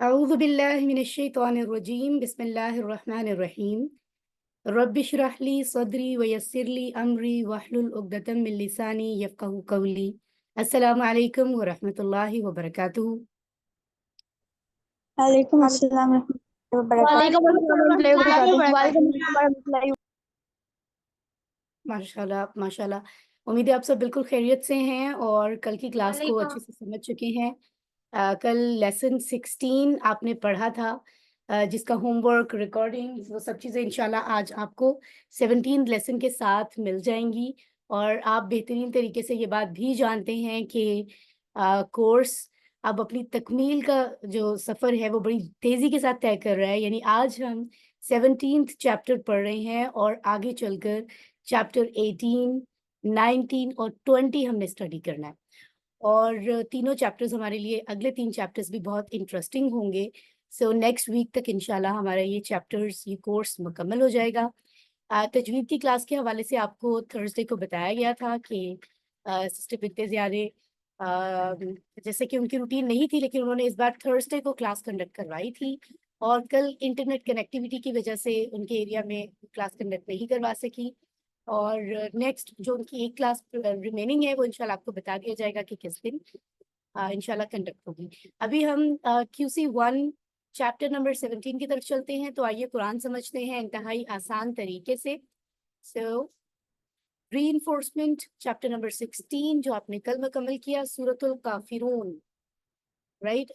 أعوذ بالله من الشيطان الرجيم بسم الله الرحمن الرحيم رب اشرح لي صدري ويسر لي أمري واحلل عقدة من لساني يفقهوا قولي السلام عليكم ورحمة الله وبركاته. وعلیکم السلام ورحمۃ اللہ وبرکاتہ۔ وعلیکم السلام ورحمۃ اللہ وبرکاتہ۔ وعلیکم السلام ورحمۃ اللہ۔ ماشاءاللہ ماشاءاللہ، امید ہے آپ سب بالکل خیریت سے ہیں اور کل کی کلاس کو وعلیکم۔ اچھے سے سمجھ چکے ہیں۔ کل لیسن 16 آپ نے پڑھا تھا، جس کا ہوم ورک، ریکارڈنگ، وہ سب چیزیں انشاءاللہ آج آپ کو 17 لیسن کے ساتھ مل جائیں گی۔ اور آپ بہترین طریقے سے یہ بات بھی جانتے ہیں کہ کورس اب اپنی تکمیل کا جو سفر ہے وہ بڑی تیزی کے ساتھ طے کر رہا ہے، یعنی آج ہم 17 چیپٹر پڑھ رہے ہیں اور آگے چل کر چیپٹر 18، 19 اور 20 ہم نے اسٹڈی کرنا ہے۔ اور تینوں چیپٹرز ہمارے لیے، اگلے 3 چیپٹرز بھی بہت انٹرسٹنگ ہوں گے۔ سو نیکسٹ ویک تک انشاءاللہ ہمارا یہ چیپٹرز، یہ کورس مکمل ہو جائے گا۔ تجوید کی کلاس کے حوالے سے آپ کو تھرسڈے کو بتایا گیا تھا کہ سسٹر بنت زیادہ جیسے کہ ان کی روٹین نہیں تھی، لیکن انہوں نے اس بار تھرسڈے کو کلاس کنڈکٹ کروائی تھی، اور کل انٹرنیٹ کنیکٹیویٹی کی وجہ سے ان کے ایریا میں کلاس کنڈکٹ نہیں کروا سکی۔ اور نیکسٹ جو ان کی ایک کلاس ریمیننگ ہے وہ انشاءاللہ آپ کو بتا دیا جائے گا کہ کس دن انشاءاللہ کنڈکٹ ہوگی۔ ابھی ہم QC1 چیپٹر نمبر 17 کی طرف چلتے ہیں، تو آئیے قرآن سمجھتے ہیں انتہائی آسان طریقے سے۔ سو ری انفورسمنٹ چیپٹر نمبر 16 جو آپ نے کل مکمل کیا، سورۃ الکافرون، رائٹ؟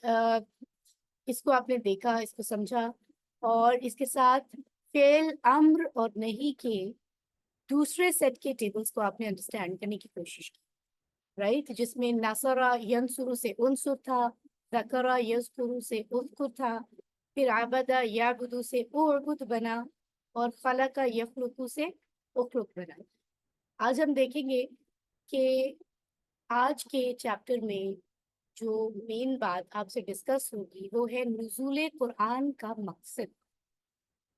اس کو آپ نے دیکھا، اس کو سمجھا، اور اس کے ساتھ فعل، امر اور نہیں کے دوسرے سیٹ کے ٹیبلز کو آپ نے انڈرسٹینڈ کرنے کی کوشش کی، رائٹ؟ جس میں نصرہ ینصر سے انصر تھا، ذکرہ یذکر سے اذکر تھا، پھر عبدہ یعبد سے اعبد بنا، اور خلق یخلق سے اخلق بنا۔ آج ہم دیکھیں گے کہ آج کے چیپٹر میں جو مین بات آپ سے ڈسکس ہوگی وہ ہے نزول قرآن کا مقصد،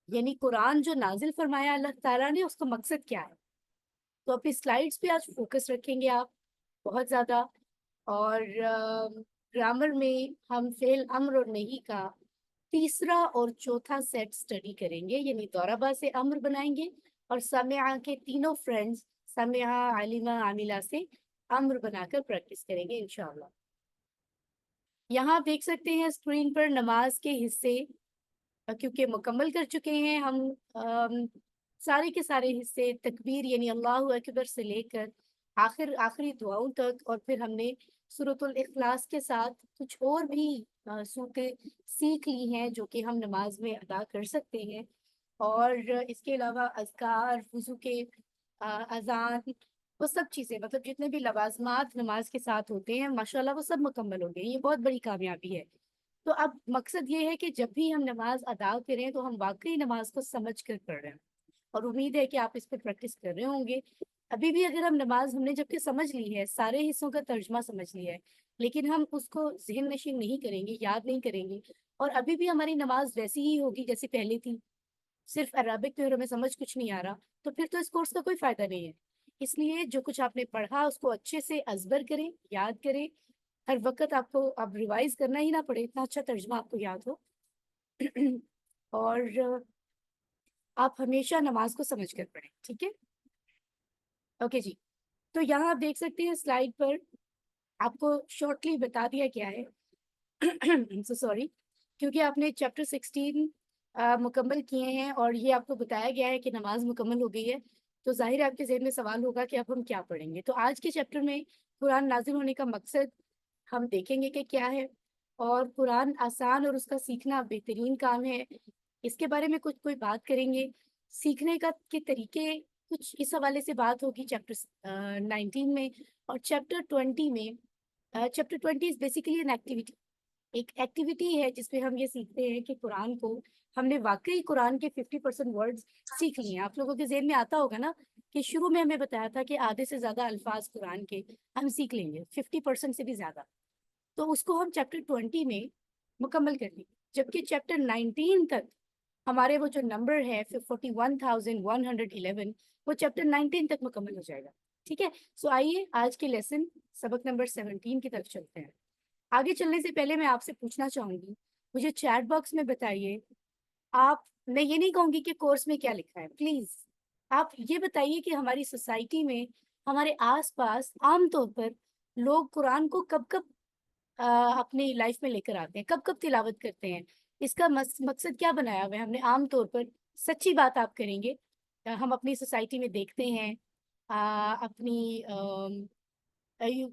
یعنی قرآن جو نازل فرمایا اللہ تعالیٰ نے، اس کا مقصد کیا ہے۔ تو اپنی سلائیڈز پہ آج فوکس رکھیں گے آپ بہت زیادہ، اور گرامر میں ہم فعل، امر اور نہیں کا تیسرا اور چوتھا سیٹ اسٹڈی کریں گے، یعنی دوربا سے امر بنائیں گے، اور سمعہ کے تینوں فرینڈز سمعہ، علمہ، عاملہ سے امر بنا کر پریکٹس کریں گے انشاءاللہ۔ یہاں آپ دیکھ سکتے ہیں اسکرین پر نماز کے حصے، کیونکہ مکمل کر چکے ہیں ہم سارے کے سارے حصے، تکبیر یعنی اللہ اکبر سے لے کر آخری دعاؤں تک، اور پھر ہم نے سورۃ الاخلاص کے ساتھ کچھ اور بھی صورتیں سیکھ لی ہیں جو کہ ہم نماز میں ادا کر سکتے ہیں۔ اور اس کے علاوہ اذکار، وضو کے اذان، وہ سب چیزیں، مطلب جتنے بھی لوازمات نماز کے ساتھ ہوتے ہیں ماشاءاللہ وہ سب مکمل ہو گئے۔ یہ بہت بڑی کامیابی ہے۔ تو اب مقصد یہ ہے کہ جب بھی ہم نماز ادا کریں تو ہم واقعی نماز کو سمجھ کر پڑھ رہے ہیں، اور امید ہے کہ آپ اس پہ پریکٹس کر رہے ہوں گے۔ ابھی بھی اگر ہم نماز، ہم نے جب کہ سمجھ لی ہے، سارے حصوں کا ترجمہ سمجھ لیا ہے، لیکن ہم اس کو ذہن نشین نہیں کریں گے، یاد نہیں کریں گے، اور ابھی بھی ہماری نماز ویسی ہی ہوگی جیسے پہلے تھی، صرف عربک میں ہمیں سمجھ کچھ نہیں آ رہا، تو پھر تو اس کورس کا کوئی فائدہ نہیں ہے۔ اس لیے جو کچھ آپ نے پڑھا اس کو اچھے سے ازبر کریں، یاد کریں، ہر وقت آپ کو اب ریوائز کرنا ہی نہ پڑے، اتنا اچھا ترجمہ آپ کو یاد ہو اور آپ ہمیشہ نماز کو سمجھ کر پڑھیں، ٹھیک ہے؟ اوکے جی، تو یہاں آپ دیکھ سکتے ہیں سلائیڈ پر آپ کو شارٹلی بتا دیا کیا ہے سوری، کیونکہ آپ نے چیپٹر 16 مکمل کیے ہیں اور یہ آپ کو بتایا گیا ہے کہ نماز مکمل ہو گئی ہے، تو ظاہر ہے آپ کے ذہن میں سوال ہوگا کہ اب ہم کیا پڑھیں گے۔ تو آج کے چیپٹر میں قرآن نازل ہونے کا مقصد ہم دیکھیں گے کہ کیا ہے، اور قرآن آسان اور اس کا سیکھنا بہترین کام ہے، اس کے بارے میں کوئی بات کریں گے۔ سیکھنے کا کے طریقے کچھ اس حوالے سے بات ہوگی چیپٹر 19 میں، اور چیپٹر 20 میں۔ Chapter 20 is basically an activity, ایک ایکٹیویٹی ہے جس پہ ہم یہ سیکھتے ہیں کہ قرآن کو ہم نے واقعی قرآن کے 50% ورڈز سیکھ لیے ہیں۔ آپ لوگوں کے ذہن میں آتا ہوگا نا کہ شروع میں ہمیں بتایا تھا کہ آدھے سے زیادہ الفاظ قرآن کے ہم سیکھ لیں گے، 50% سے بھی زیادہ، تو اس کو ہم چیپٹر 20 میں مکمل کر لیں گے، جبکہ چیپٹر 19 تک ہمارے وہ جو نمبر ہے 41,111 وہ چیپٹر 19 تک مکمل ہو جائے گا، ٹھیک ہے؟ سو آئیے آج کے لیسن سبق نمبر 17 کی طرف چلتے ہیں۔ آگے چلنے سے پہلے میں آپ سے پوچھنا چاہوں گی مجھے چیٹ باکس میں بتائیے آپ. میں یہ نہیں کہوں گی کہ کورس میں کیا لکھا ہے، پلیز آپ یہ بتائیے کہ ہماری سوسائٹی میں ہمارے آس پاس عام طور پر لوگ قرآن کو کب کب اپنی لائف میں لے کر آتے ہیں، کب کب تلاوت کرتے ہیں، اس کا مقصد کیا بنایا ہوا ہے ہم نے. عام طور پر سچی بات آپ کریں گے، ہم اپنی سوسائٹی میں دیکھتے ہیں اپنی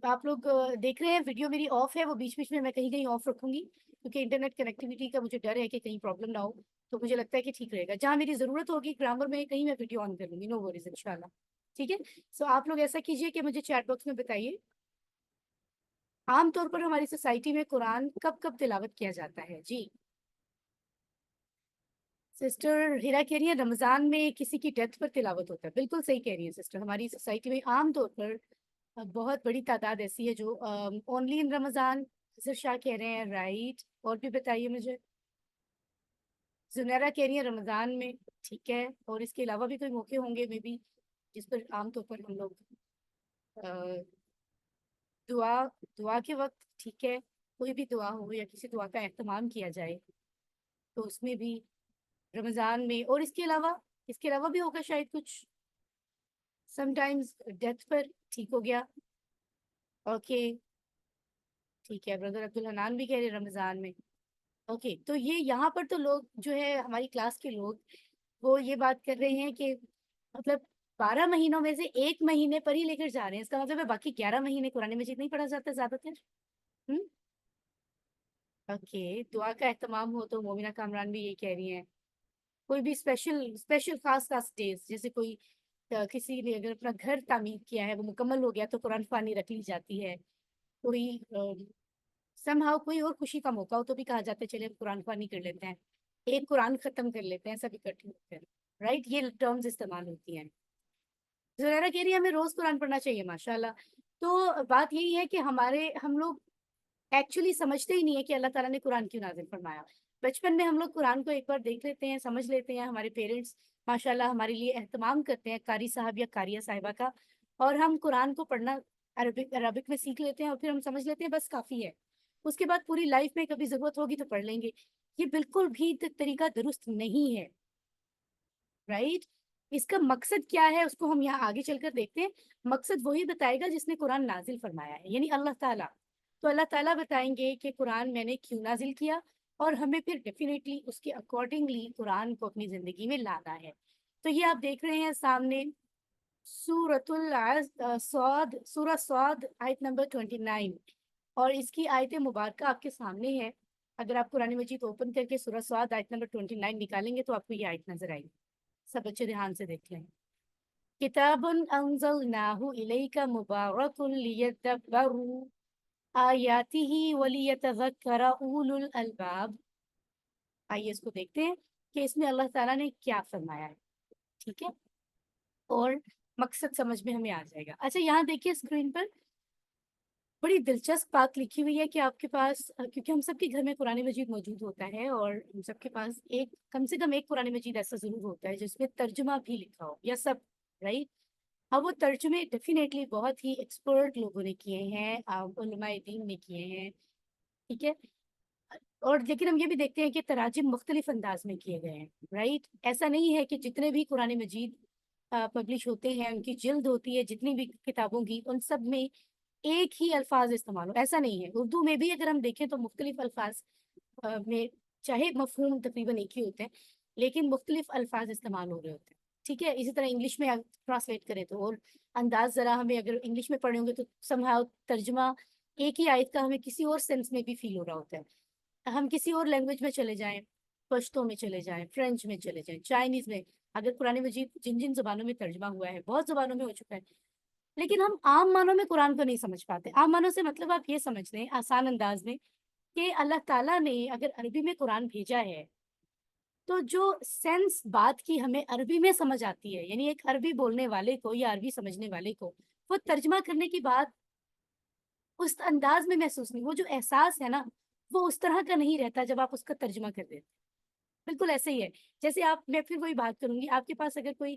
آپ لوگ دیکھ رہے ہیں ویڈیو میری آف ہے، وہ بیچ بیچ میں کہیں کہیں آف رکھوں گی کیونکہ انٹرنیٹ کنیکٹیوٹی کا مجھے ڈر ہے کہ کہیں پرابلم نہ ہو. تو مجھے لگتا ہے کہ ٹھیک رہے گا، جہاں میری ضرورت ہوگی گرامر میں کہیں میں ویڈیو آن کر لوں گی، نو وریز انشاءاللہ. ٹھیک ہے. سو آپ لوگ ایسا کیجئے کہ مجھے چیٹ باکس میں بتائیے عام طور پر ہماری سوسائٹی میں قرآن کب کب تلاوت کیا جاتا ہے. جی سسٹر ہیرا کہہ رہی ہے رمضان میں کسی کی ڈیتھ پر تلاوت ہوتا ہے. بالکل صحیح کہہ رہی ہے سسٹر. ہماری سوسائٹی میں عام طور پر بہت بڑی تعداد ایسی ہے جو اونلی ان رمضان. حضر شاہ کہہ رہے ہیں رائٹ. اور بھی بتائیے مجھے. زنیرہ کہہ رہی ہے رمضان میں. ٹھیک ہے. اور اس کے علاوہ بھی کوئی موقع ہوں گے میں بھی جس پر عام طور پر ہم لوگ دعا کے وقت. ٹھیک ہے. کوئی بھی دعا ہو یا کسی دعا کا اہتمام کیا جائے تو اس میں بھی رمضان میں. اور اس کے علاوہ بھی ہوگا شاید کچھ سم ٹائمز ڈیتھ پر. ٹھیک ہو گیا. اوکے ٹھیک ہے. برادر عبد الحنان بھی کہہ رہے رمضان میں. اوکے. تو یہ یہاں پر تو لوگ جو ہے ہماری کلاس کے لوگ وہ یہ بات کر رہے ہیں کہ مطلب 12 مہینوں میں سے ایک مہینے پر ہی لے کر جا رہے ہیں. اس کا مطلب ہے باقی 11 مہینے قرآن مجید نہیں پڑھا جاتا زیادہ تر. اوکے. دعا کا اہتمام ہو تو مومنہ کامران بھی یہ کہہ رہی ہیں. کوئی بھی اسپیشل خاص ڈیز جیسے کوئی کسی نے اگر اپنا گھر تعمیر کیا ہے وہ مکمل ہو گیا تو قرآن خوانی رکھ لی جاتی ہے. کوئی کوئی اور خوشی کا موقع ہو تو بھی کہا جاتا ہے چلے قرآن خوانی کر لیتے ہیں، ایک قرآن ختم کر لیتے ہیں سب اکٹھے ہو کر. رائٹ. یہ ٹرمز استعمال ہوتی ہیں. زہرا کہہ رہی ہے ہمیں روز قرآن پڑھنا چاہیے. ماشاءاللہ. تو بات یہی ہے کہ ہم لوگ ایکچولی سمجھتے ہی نہیں ہے کہ اللہ تعالیٰ نے قرآن کیوں نازل فرمایا. بچپن میں ہم لوگ قرآن کو ایک بار دیکھ لیتے ہیں، سمجھ لیتے ہیں. ہمارے پیرنٹس ماشاءاللہ ہمارے لیے اہتمام کرتے ہیں قاری صاحب یا قاریہ صاحبہ کا، اور ہم قرآن کو پڑھنا عربک میں سیکھ لیتے ہیں اور پھر ہم سمجھ لیتے ہیں بس کافی ہے. اس کے بعد پوری لائف میں کبھی ضرورت ہوگی تو پڑھ لیں گے. یہ بالکل بھی طریقہ درست نہیں ہے. رائٹ. اس کا مقصد کیا ہے اس کو ہم یہاں آگے چل کر دیکھتے ہیں. مقصد وہی بتائے گا جس نے قرآن نازل فرمایا ہے، یعنی اللہ تعالیٰ. تو اللہ تعالیٰ بتائیں گے کہ قرآن میں نے کیوں نازل کیا اور ہمیں پھر ڈیفینیٹلی اس کے اکارڈنگلی قرآن کو اپنی زندگی میں لانا ہے. تو یہ آپ دیکھ رہے ہیں سامنے سورہ صاد آیت نمبر 29 اور اس کی آیت مبارکہ آپ کے سامنے ہے. اگر آپ قرآن مجید اوپن کر کے سورہ صاد آیت نمبر 29 نکالیں گے تو آپ کو یہ آیت نظر آئے گی. سب بچے دھیان سے دیکھ لیں. کتاب انزلناہ الیک مبارک لیدبروا آیاتہ ولیتذکر اولو الالباب. آئیے اس کو دیکھتے ہیں کہ اس میں اللہ تعالیٰ نے کیا فرمایا ہے. ٹھیک ہے. اور مقصد سمجھ میں ہمیں آ جائے گا. اچھا یہاں دیکھیے اسکرین پر بڑی دلچسپ بات لکھی ہوئی ہے کہ آپ کے پاس، کیونکہ ہم سب کے گھر میں قرآن مجید موجود ہوتا ہے اور ہم سب کے پاس کم سے کم ایک قرآن مجید ایسا ضرور ہوتا ہے جس میں ترجمہ بھی لکھا ہو یا سب. رائٹ. اب وہ ترجمے ڈیفینیٹلی بہت ہی ایکسپرٹ لوگوں نے کیے ہیں، علماء دین نے کیے ہیں. ٹھیک ہے. اور لیکن ہم یہ بھی دیکھتے ہیں کہ تراجم مختلف انداز میں کیے گئے ہیں. رائٹ. ایسا نہیں ہے کہ جتنے بھی قرآن مجید پبلش ہوتے ہیں ان کی جلد ہوتی ہے جتنی بھی کتابوں کی ان سب میں ایک ہی الفاظ استعمال ہو، ایسا نہیں ہے. اردو میں بھی اگر ہم دیکھیں تو مختلف الفاظ میں چاہے مفہوم تقریباً ایک ہی ہوتے ہیں لیکن مختلف الفاظ استعمال ہو رہے ہوتے ہیں. ٹھیک ہے. اسی طرح انگلش میں ٹرانسلیٹ کریں تو اور انداز ذرا ہمیں اگر انگلش میں پڑھیں گے تو سمہاؤ ترجمہ ایک ہی آیت کا ہمیں کسی اور سینس میں بھی فیل ہو رہا ہوتا ہے. ہم کسی اور لینگویج میں چلے جائیں، پشتو میں چلے جائیں، فرینچ میں چلے جائیں، چائنیز میں، اگر قرآن مجید جن زبانوں میں ترجمہ ہوا ہے بہت زبانوں میں ہو چکا ہے لیکن ہم عام معنوں میں قرآن کو نہیں سمجھ پاتے. عام معنوں سے مطلب آپ یہ سمجھ لیں آسان انداز میں کہ اللہ تعالیٰ نے اگر عربی میں قرآن بھیجا ہے تو جو سینس بات کی ہمیں عربی میں سمجھ آتی ہے، یعنی ایک عربی بولنے والے کو یا عربی سمجھنے والے کو وہ ترجمہ کرنے کی بات اس انداز میں محسوس نہیں، وہ جو احساس ہے نا وہ اس طرح کا نہیں رہتا جب آپ اس کا ترجمہ کر دیتے. بالکل ایسے ہی ہے جیسے میں پھر وہی بات کروں گی. آپ کے پاس اگر کوئی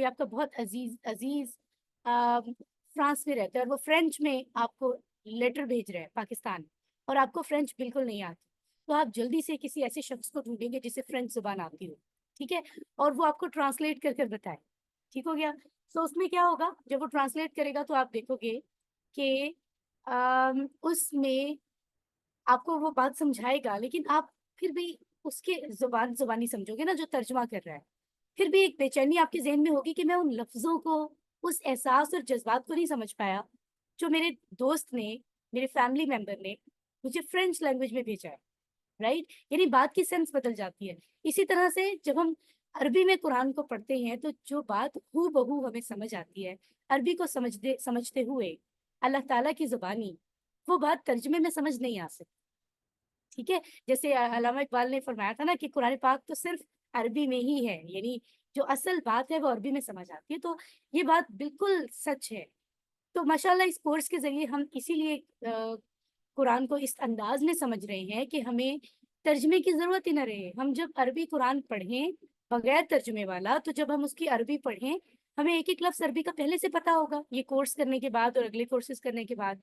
آپ کا بہت عزیز فرانس میں رہتا ہے اور وہ فرینچ میں آپ کو لیٹر بھیج رہا ہے پاکستان اور آپ کو فرینچ بالکل نہیں آتی تو آپ جلدی سے کسی ایسے شخص کو ڈھونڈیں گے جسے فرینچ زبان آتی ہو، ٹھیک ہے، اور وہ آپ کو ٹرانسلیٹ کر بتائے، ٹھیک ہو گیا. تو اس میں کیا ہوگا، جب وہ ٹرانسلیٹ کرے گا تو آپ دیکھو گے کہ اس میں آپ کو وہ بات سمجھائے گا، لیکن آپ پھر بھی اس کے زبانی سمجھو گے نا جو ترجمہ کر رہا ہے، پھر بھی ایک بے چینی آپ کے ذہن میں ہوگی کہ میں ان لفظوں کو، اس احساس اور جذبات کو نہیں سمجھ پایا جو میرے دوست نے، میرے فیملی ممبر نے مجھے فرینچ لینگویج میں بھیجا ہے، رائٹ. یعنی بات کی سینس بدل جاتی ہے. اسی طرح سے جب ہم عربی میں قرآن کو پڑھتے ہیں تو جو بات ہو بہو ہمیں سمجھ آتی ہے عربی کو سمجھتے ہوئے اللہ تعالیٰ کی زبانی، وہ بات ترجمے میں سمجھ نہیں آ سکتی، ٹھیک ہے. جیسے علامہ اقبال نے فرمایا تھا نا کہ قرآن پاک تو صرف عربی میں ہی ہے، یعنی جو اصل بات ہے وہ عربی میں سمجھ آتی ہے. تو یہ بات بالکل سچ ہے. تو ماشاءاللہ اس کورس کے ذریعے ہم اسی لیے قرآن کو اس انداز میں سمجھ رہے ہیں کہ ہمیں ترجمے کی ضرورت ہی نہ رہے. ہم جب عربی قرآن پڑھیں بغیر ترجمے والا، تو جب ہم اس کی عربی پڑھیں ہمیں ایک ایک لفظ عربی کا پہلے سے پتا ہوگا، یہ کورس کرنے کے بعد اور اگلے کورسز کرنے کے بعد،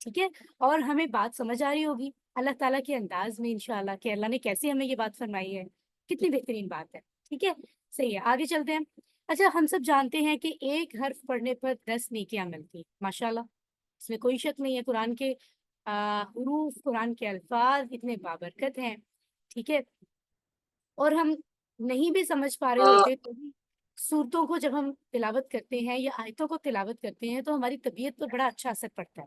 ٹھیک ہے. اور ہمیں بات سمجھ آ رہی ہوگی اللہ تعالیٰ کے انداز میں انشاءاللہ کہ اللہ نے کیسے ہمیں یہ بات فرمائی ہے. کتنی بہترین بات ہے، ٹھیک ہے. صحیح ہے، آگے چلتے ہیں. اچھا، ہم سب جانتے ہیں کہ ایک حرف پڑھنے پر 10 نیکیاں ملتی، ماشاءاللہ اس میں کوئی شک نہیں ہے. قرآن کے حروف، قرآن کے الفاظ اتنے بابرکت ہیں، ٹھیک ہے. اور ہم نہیں بھی سمجھ پا رہے ہوتے تو بھی صورتوں کو جب ہم تلاوت کرتے ہیں یا آیتوں کو تلاوت کرتے ہیں تو ہماری طبیعت پر بڑا اچھا اثر پڑتا ہے،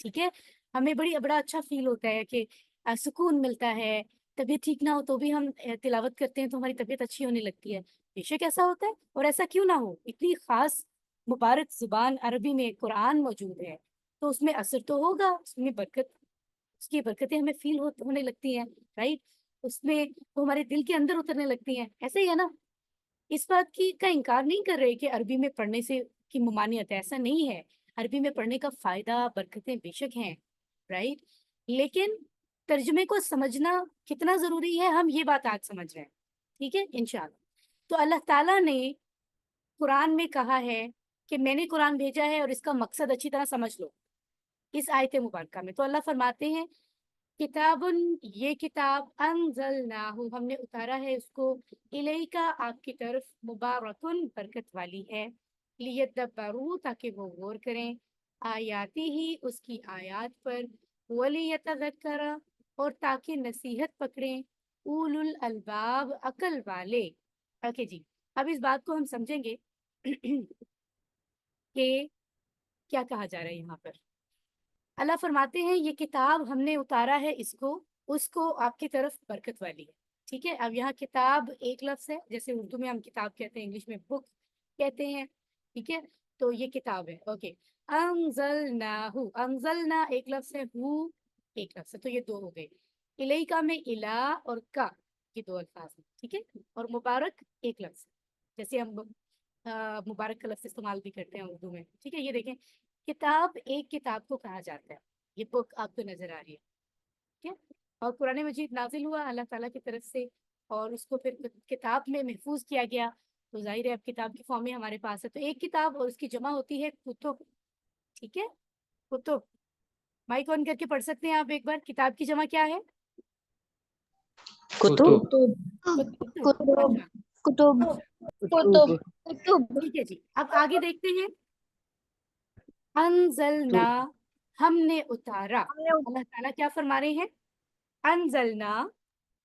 ٹھیک ہے. ہمیں بڑا اچھا فیل ہوتا ہے کہ سکون ملتا ہے. طبیعت ٹھیک نہ ہو تو بھی ہم تلاوت کرتے ہیں تو ہماری طبیعت اچھی ہونے لگتی ہے. بے شک ایسا ہوتا ہے، اور ایسا کیوں نہ ہو، اتنی خاص مبارک زبان عربی میں قرآن موجود ہے تو اس میں اثر تو ہوگا، اس میں برکت، اس کی برکتیں ہمیں فیل ہونے لگتی ہیں، رائٹ. اس میں وہ ہمارے دل کے اندر اترنے لگتی ہیں. ایسا ہی ہے نا. اس بات کا انکار نہیں کر رہے کہ عربی میں پڑھنے سے کی ممانعت ہے، ایسا نہیں ہے. عربی میں پڑھنے کا فائدہ، برکتیں بے شک ہیں، رائٹ. لیکن ترجمے کو سمجھنا کتنا ضروری ہے، ہم یہ بات آج سمجھ رہے ہیں، ٹھیک ہے انشاءاللہ. تو اللہ تعالیٰ نے قرآن میں کہا ہے کہ میں نے قرآن بھیجا ہے اور اس کا مقصد اچھی طرح سمجھ لو. اس آیت مبارکہ میں تو اللہ فرماتے ہیں کتابن، یہ کتاب انزلناہ، ہم نے اتارا ہے اس کو، الیکا، آپ کی طرف، مبارکن، برکت والی ہے، لیدبروا، تاکہ وہ غور کریں، آیاتی ہی، اس کی آیات پر، ولیتذکر، اور تاکہ نصیحت پکڑیں، اولو الالباب، عقل والے. اوکے جی، اب اس بات کو ہم سمجھیں گے کہ کیا کہا جا رہا ہے یہاں پر. اللہ فرماتے ہیں یہ کتاب ہم نے اتارا ہے اس کو آپ کی طرف برکت والی ہے، ٹھیک ہے. اب یہاں کتاب ایک لفظ ہے، جیسے اردو میں ہم کتاب کہتے ہیں، انگلش میں بک کہتے ہیں، ٹھیک ہے. تو یہ کتاب ہے، اوکے. انزلناہ، انزلنا ایک لفظ ہے، ہو ایک لفظ ہے، تو یہ دو ہو گئے. الیکا میں الا اور کا، یہ دو الفاظ ہیں، ٹھیک ہے. اور مبارک ایک لفظ، جیسے ہم مبارک کا لفظ استعمال بھی کرتے ہیں اردو میں، ٹھیک ہے. یہ دیکھیں، کتاب ایک کتاب کو کہا جاتا ہے، یہ بک آپ کو نظر آ رہی ہے، ٹھیک ہے. اور قرآن مجید نازل ہوا اللہ تعالیٰ کی طرف سے، اور اس کو پھر کتاب میں محفوظ کیا گیا، تو ظاہر ہے اب کتاب کی فارم میں ہمارے پاس ہے. تو ایک کتاب اور اس کی جمع ہوتی ہے کتب، ٹھیک ہے. کتب، مائک آن کر کے پڑھ سکتے ہیں آپ ایک بار، کتاب کی جمع کیا ہے؟ کتب. کتب اچھا، کتب کتب. کتب. ٹھیک ہے جی. اب آگے دیکھتے ہیں، انزلنا، ہم نے اتارا. اللہ تعالیٰ کیا فرما رہے ہیں؟ انزلنا،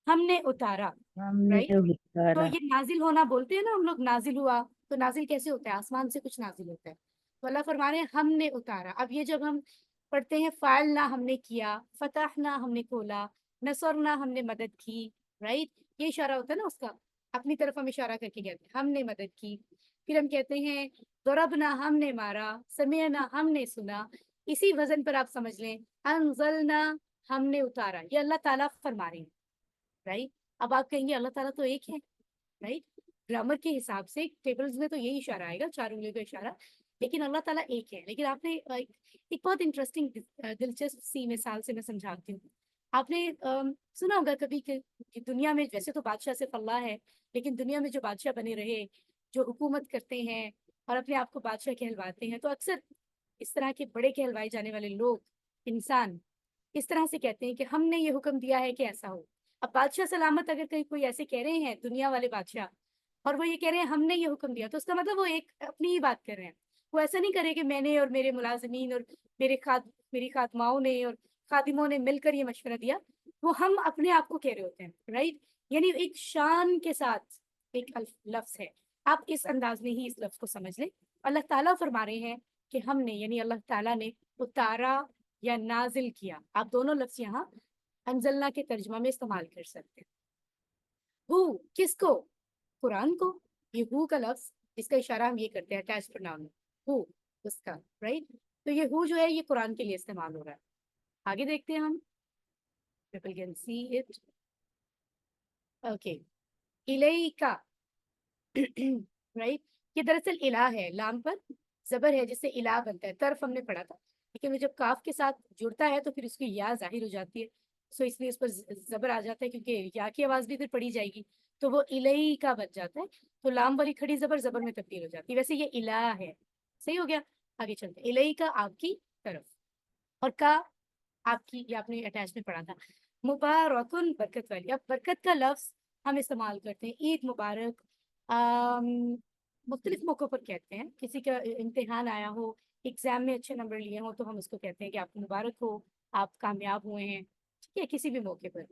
ہم نے اتارا، ہم نے رائٹ. تو اتارا. یہ نازل ہونا بولتے ہیں نا ہم لوگ، نازل ہوا، تو نازل کیسے ہوتا ہے؟ آسمان سے کچھ نازل ہوتا ہے. تو اللہ فرما رہے ہیں ہم نے اتارا. اب یہ جب ہم پڑھتے ہیں فعلنا، ہم نے کیا، فتحنا، ہم نے کھولا، نصرنا، ہم نے مدد کی، رائٹ. یہ اشارہ ہوتا ہے نا اس کا، اپنی طرف ہم اشارہ کر کے کہتے ہیں ہم نے مدد کی. پھر ہم کہتے ہیں ضربنا، ہم نے مارا، سمعنا، ہم نے سنا. اسی وزن پر آپ سمجھ لیں انزلنا، ہم نے اتارا، یہ اللہ تعالیٰ فرما رہے ہیں، رائٹ. اب آپ کہیں گے اللہ تعالیٰ تو ایک ہے، رائٹ. گرامر کے حساب سے ٹیبلز میں تو یہی اشارہ آئے گا، چار انگلیوں کا اشارہ، لیکن اللہ تعالیٰ ایک ہے. لیکن آپ نے ایک بہت انٹرسٹنگ دلچسپ سی مثال سے میں سمجھاتی ہوں. آپ نے سنا ہوگا کبھی کہ دنیا میں ویسے تو بادشاہ صرف اللہ ہے، لیکن دنیا میں جو بادشاہ بنے رہے، جو حکومت کرتے ہیں اور اپنے آپ کو بادشاہ کہلواتے ہیں، تو اکثر اس طرح کے بڑے کہلوائے جانے والے لوگ، انسان، اس طرح سے کہتے ہیں کہ ہم نے یہ حکم دیا ہے کہ ایسا ہو. اب بادشاہ سلامت اگر کہیں کوئی ایسے کہہ رہے ہیں دنیا والے بادشاہ اور وہ یہ کہہ رہے ہیں ہم نے یہ حکم دیا تو اس کا مطلب وہ ایک اپنی ہی بات کر رہے ہیں. وہ ایسا نہیں کرے کہ میں نے اور میرے ملازمین اور میری خادماؤں نے اور خادموں نے مل کر یہ مشورہ دیا. وہ ہم اپنے آپ کو کہہ رہے ہوتے ہیں, رائٹ. یعنی ایک شان کے ساتھ ایک لفظ ہے. آپ اس انداز میں ہی اس لفظ کو سمجھ لیں. اللہ تعالیٰ فرما رہے ہیں کہ ہم نے, یعنی اللہ تعالیٰ نے اتارا یا نازل کیا. آپ دونوں لفظ یہاں انزلنا کے ترجمہ میں استعمال کر سکتے ہیں. ہو کس کو؟ قرآن کو. یہ ہو کا لفظ اس کا اشارہ ہم یہ کرتے ہیں اٹیچ پروناؤن میں, ہو اس کا, رائٹ. تو یہ ہو جو ہے یہ قرآن کے لیے استعمال ہو رہا ہے. آگے دیکھتے ہیں ہم. People can see it. Okay. الیکا رائٹ. یہ دراصل الہ ہے, لام پر زبر ہے جس سے الہ بنتا ہے. طرف ہم نے پڑھا تھا لیکن وہ جب کاف کے ساتھ جڑتا ہے تو پھر اس کی یا ظاہر ہو جاتی ہے. سو اس لیے اس پر زبر آ جاتا ہے کیونکہ یا کی آواز بھی پھر پڑھی جائے گی تو وہ الیکا بن جاتا ہے. تو لام والی کھڑی زبر میں تبدیل ہو جاتی ہے. ویسے یہ الہ ہے. صحیح ہو گیا. آگے چلتے ہیں. الیکا آپ کی طرف, اور کا آپ کی, یہ آپ نے اٹیچ میں پڑھا تھا. مبارکن برکت والی. اب برکت کا لفظ ہم استعمال کرتے ہیں عید مبارک, مختلف موقعوں پر کہتے ہیں. کسی کا امتحان آیا ہو, ایگزام میں اچھے نمبر لیے ہوں تو ہم اس کو کہتے ہیں کہ آپ کو مبارک ہو, آپ کامیاب ہوئے ہیں. ٹھیک ہے, کسی بھی موقع پر.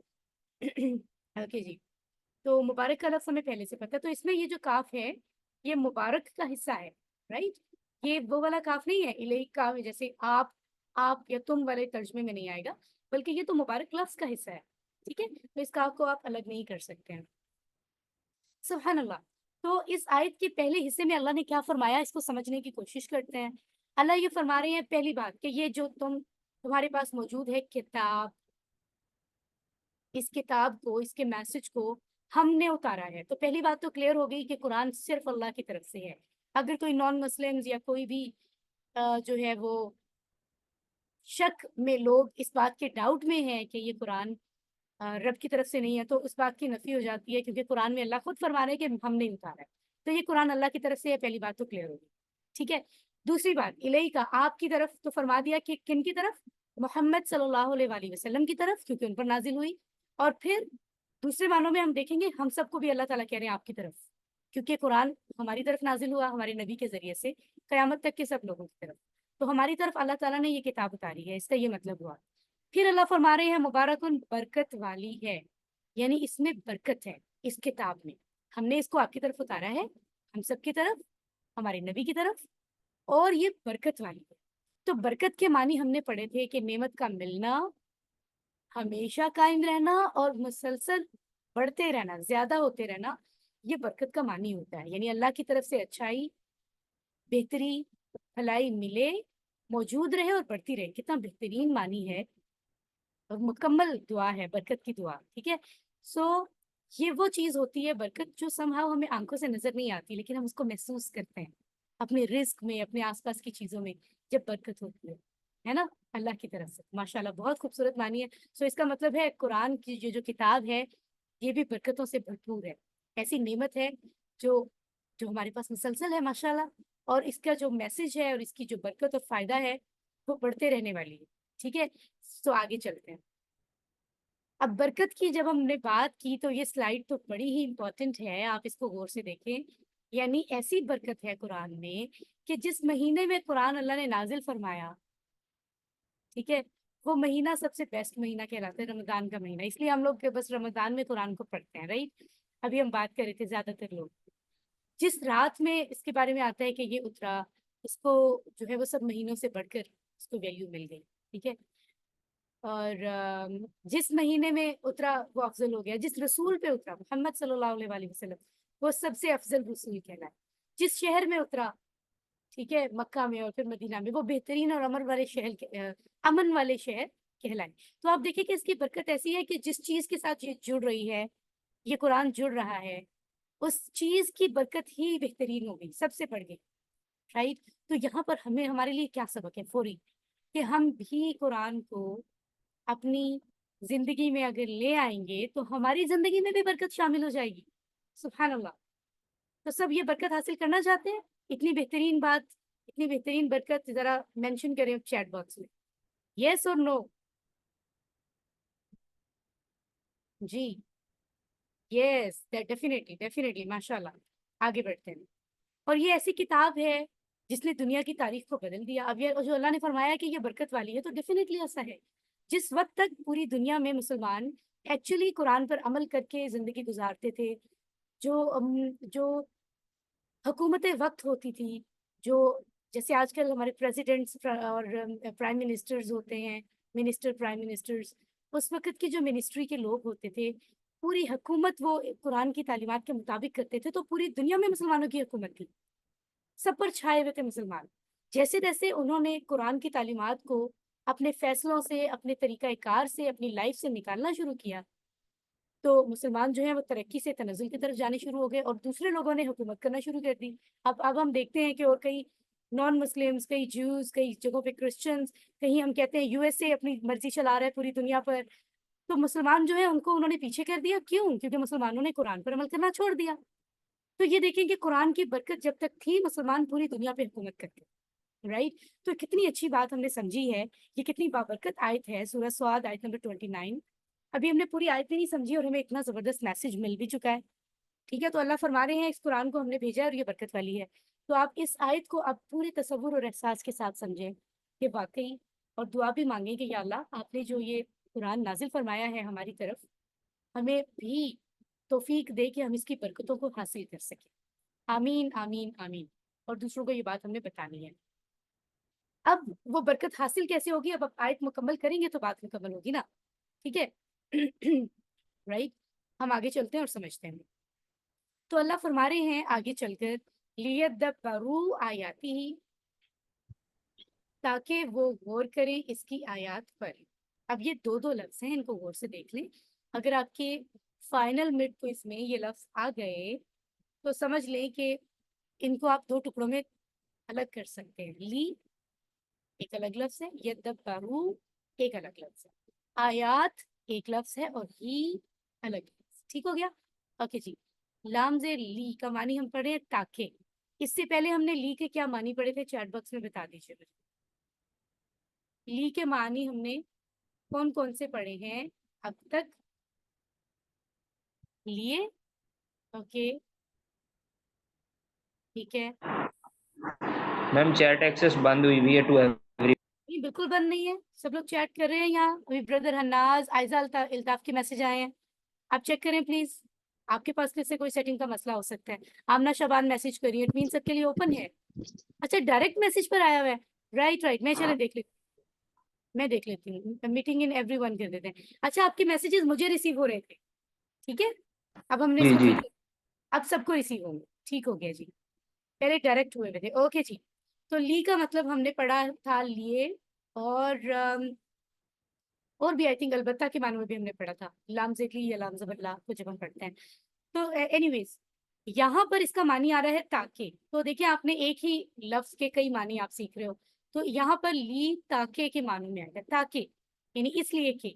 اوکے جی. تو مبارک کا لفظ ہمیں پہلے سے پتہ ہے. تو اس میں یہ جو کاف ہے یہ مبارک کا حصہ ہے, رائٹ. یہ وہ والا کاف نہیں ہے الیک کا جیسے آپ یا تم والے ترجمے میں نہیں آئے گا, بلکہ یہ تو مبارک لفظ کا حصہ ہے. ٹھیک ہے, تو اس کاف کو آپ الگ نہیں کر سکتے ہیں. سبحان اللہ. تو اس آیت کے پہلے حصے میں اللہ نے کیا فرمایا اس کو سمجھنے کی کوشش کرتے ہیں. اللہ یہ فرما رہے ہیں پہلی بات کہ یہ جو تمہارے پاس موجود ہے کتاب, اس کتاب کو, اس کے میسج کو ہم نے اتارا ہے. تو پہلی بات تو کلیئر ہو گئی کہ قرآن صرف اللہ کی طرف سے ہے. اگر کوئی نان مسلم یا کوئی بھی جو ہے وہ شک میں لوگ اس بات کے ڈاؤٹ میں ہے کہ یہ قرآن رب کی طرف سے نہیں ہے تو اس بات کی نفی ہو جاتی ہے, کیونکہ قرآن میں اللہ خود فرما رہے ہیں کہ ہم نے اتارا ہے. تو یہ قرآن اللہ کی طرف سے ہے. پہلی بات تو کلیئر ہوگی. ٹھیک ہے. دوسری بات الیہ کا, آپ کی طرف تو فرما دیا کہ کن کی طرف؟ محمد صلی اللہ علیہ وآلہ وسلم کی طرف, کیونکہ ان پر نازل ہوئی. اور پھر دوسرے معنوں میں ہم دیکھیں گے ہم سب کو بھی اللہ تعالیٰ کہہ رہے ہیں آپ کی طرف, کیونکہ قرآن ہماری طرف نازل ہوا ہمارے نبی کے ذریعے سے قیامت تک کے سب لوگوں کی طرف. تو ہماری طرف اللہ تعالیٰ نے یہ کتاب اتاری ہے, اس کا یہ مطلب ہوا. پھر اللہ فرما رہے ہیں مبارکن برکت والی ہے, یعنی اس میں برکت ہے. اس کتاب میں ہم نے اس کو آپ کی طرف اتارا ہے, ہم سب کی طرف, ہمارے نبی کی طرف, اور یہ برکت والی ہے. تو برکت کے معنی ہم نے پڑھے تھے کہ نعمت کا ملنا, ہمیشہ قائم رہنا اور مسلسل بڑھتے رہنا, زیادہ ہوتے رہنا, یہ برکت کا معنی ہوتا ہے. یعنی اللہ کی طرف سے اچھائی, بہتری, بھلائی ملے, موجود رہے اور بڑھتی رہے. کتنا بہترین معنی ہے اور مکمل دعا ہے برکت کی دعا. ٹھیک ہے. سو یہ وہ چیز ہوتی ہے برکت جو سمہاؤ ہمیں آنکھوں سے نظر نہیں آتی لیکن ہم اس کو محسوس کرتے ہیں اپنے رزق میں, اپنے آس پاس کی چیزوں میں جب برکت ہوتی ہے نا اللہ کی طرف سے. ماشاءاللہ بہت خوبصورت معنی ہے. سو اس کا مطلب ہے قرآن کی جو کتاب ہے یہ بھی برکتوں سے بھرپور ہے. ایسی نعمت ہے جو ہمارے پاس مسلسل ہے ماشاءاللہ, اور اس کا جو میسج ہے اور اس کی جو برکت اور فائدہ ہے وہ بڑھتے رہنے والی ہے. ٹھیک ہے. سو آگے چلتے ہیں. اب برکت کی جب ہم نے بات کی تو یہ سلائیڈ تو بڑی ہی امپورٹنٹ ہے, آپ اس کو غور سے دیکھیں. یعنی ایسی برکت ہے قرآن میں کہ جس مہینے میں قرآن اللہ نے نازل فرمایا, ٹھیک ہے, وہ مہینہ سب سے بیسٹ مہینہ کہلاتا ہے, رمضان کا مہینہ. اس لیے ہم لوگ بس رمضان میں قرآن کو پڑھتے ہیں, رائٹ. ابھی ہم بات کر رہے تھے زیادہ تر لوگ جس رات میں اس کے بارے میں آتا ہے کہ یہ اترا, اس کو جو ہے وہ سب مہینوں سے بڑھ کر اس کو ویلیو مل گئی. ٹھیک ہے. اور جس مہینے میں اترا وہ افضل ہو گیا. جس رسول پہ اترا محمد صلی اللہ علیہ وآلہ وسلم وہ سب سے افضل رسول کہلائے. جس شہر میں اترا, ٹھیک ہے, مکہ میں اور پھر مدینہ میں, وہ بہترین اور امن والے شہر کہلائے. تو آپ دیکھیں کہ اس کی برکت ایسی ہے کہ جس چیز کے ساتھ یہ جڑ رہی ہے, یہ قرآن جڑ رہا ہے, اس چیز کی برکت ہی بہترین ہو گئی, سب سے بڑھ گئی, رائٹ. تو یہاں پر ہمارے لیے کیا سبق ہے فوری, کہ ہم بھی قرآن کو اپنی زندگی میں اگر لے آئیں گے تو ہماری زندگی میں بھی برکت شامل ہو جائے گی. سبحان اللہ. تو سب یہ برکت حاصل کرنا چاہتے ہیں؟ اتنی بہترین بات, اتنی بہترین برکت ذرا مینشن کریں چیٹ باکس میں, یس اور نو. جی یس ڈیفینیٹلی ڈیفینیٹلی ماشاءاللہ آگے بڑھتے ہیں. اور یہ ایسی کتاب ہے جس نے دنیا کی تاریخ کو بدل دیا. اب یہ جو اللہ نے فرمایا کہ یہ برکت والی ہے تو ڈیفینیٹلی ایسا ہے. جس وقت تک پوری دنیا میں مسلمان ایکچولی قرآن پر عمل کر کے زندگی گزارتے تھے, جو حکومت وقت ہوتی تھی, جو جیسے آج کل ہمارے پریزیڈنٹس اور پرائم منسٹرز ہوتے ہیں, منسٹر پرائم منسٹرز, اس وقت کے جو منسٹری کے لوگ ہوتے تھے پوری حکومت وہ قرآن کی تعلیمات کے مطابق کرتے تھے. تو پوری دنیا میں مسلمانوں کی حکومت تھی, سب پر چھائے ہوئے تھے مسلمان. جیسے جیسے انہوں نے قرآن کی تعلیمات کو اپنے فیصلوں سے, اپنے طریقہ کار سے, اپنی لائف سے نکالنا شروع کیا تو مسلمان جو ہیں وہ ترقی سے تنزل کی طرف جانے شروع ہو گئے اور دوسرے لوگوں نے حکومت کرنا شروع کر دی. اب ہم دیکھتے ہیں کہ اور کئی نان مسلمس, کئی جوز, کئی جگہوں پہ کرسچنس, کہیں ہم کہتے ہیں USA اپنی مرضی چلا رہا ہے پوری دنیا پر. تو مسلمان جو ہیں ان کو انہوں نے پیچھے کر دیا. کیوں؟ کیونکہ مسلمانوں نے قرآن پر عمل کرنا چھوڑ دیا. تو یہ دیکھیں کہ قرآن کی برکت جب تک تھی مسلمان پوری دنیا پہ حکومت کرتے, رائٹ. تو کتنی اچھی بات ہم نے سمجھی ہے, یہ کتنی بابرکت آیت ہے سورہ سعد آیت نمبر 29. ابھی ہم نے پوری آیت بھی نہیں سمجھی اور ہمیں اتنا زبردست میسج مل بھی چکا ہے. ٹھیک ہے, تو اللہ فرما رہے ہیں اس قرآن کو ہم نے بھیجا ہے اور یہ برکت والی ہے. تو آپ اس آیت کو آپ پورے تصور اور احساس کے ساتھ سمجھیں کہ واقعی, اور دعا بھی مانگیں کہ یا اللہ آپ نے جو یہ قرآن نازل فرمایا ہے ہماری طرف, ہمیں بھی توفیق دے کہ ہم اس کی برکتوں کو حاصل کر سکیں. آمین آمین آمین. اور دوسروں کو یہ بات ہم نے بتانی ہے. اب وہ برکت حاصل کیسے ہوگی؟ اب آپ آیت مکمل کریں گے تو بات مکمل ہوگی نا. ٹھیک ہے رائٹ. ہم آگے چلتے ہیں اور سمجھتے ہیں. تو اللہ فرما رہے ہیں آگے چل کر لیدبروا آیاتی, تاکہ وہ غور کریں اس کی آیات پر. اب یہ دو لفظ ہیں, ان کو غور سے دیکھ لیں. اگر آپ کے فائنل مڈ کوئز میں یہ لفظ آ گئے تو سمجھ لیں کہ ان کو آپ 2 ٹکڑوں میں الگ کر سکتے ہیں. لی ایک الگ لفظ ہے, یدبروا ایک الگ لفظ ہے, آیات ایک لفظ ہے اور ہی الگ لفظ. ٹھیک ہو گیا؟ اوکے جی. لام زیر لی کا معنی ہم پڑھے تاکہ. اس سے پہلے ہم نے لی کے کیا معنی پڑھے تھے چیٹ باکس میں بتا دیجیے. لی کے معنی ہم نے کون کون سے پڑھے ہیں اب تک؟ لیے, اوکے ٹھیک ہے. میم چیٹ ایکسس بند ہوئی ہے ٹو ایوری. یہ بالکل بند نہیں ہے, سب لوگ چیٹ کر رہے ہیں یہاں. ابھی بردر حناز, عائزہ, الطاف کے میسج آئے ہیں, آپ چیک کریں پلیز. آپ کے پاس کس سے کوئی سیٹنگ کا مسئلہ ہو سکتا ہے. آمنہ شبان میسج کریے, اٹ مین سب کے لیے اوپن ہے. اچھا ڈائریکٹ میسج پر آیا ہوا ہے, رائٹ. میں چلے دیکھ لیتی ہوں, میں دیکھ لیتی ہوں. میٹنگ ان ایوری ون کر دیتے ہیں. اچھا آپ کے میسیجز مجھے ریسیو ہو رہے تھے, ٹھیک ہے. اب ہم نے جی اسے جی ٹھیک ہے, اب سب کو ریسیو ہوں گے. ٹھیک ہو گیا جی, پہلے ڈائریکٹ ہوئے تھے. اوکے جی. تو لی کا مطلب ہم نے پڑھا تھا لیے, اور بھی آئی تھنک البتہ کے معنی میں بھی ہم نے پڑھا تھا لام ذکری یا لام زبر لا کو جب ہم پڑھتے ہیں. تو اینی ویز یہاں پر اس کا معنی آ رہا ہے تاکہ. تو دیکھیں آپ نے ایک ہی لفظ کے کئی معنی آپ سیکھ رہے ہو. تو یہاں پر لی تاکہ کے معنی میں آئے گا, تاکہ یعنی اس لیے کہ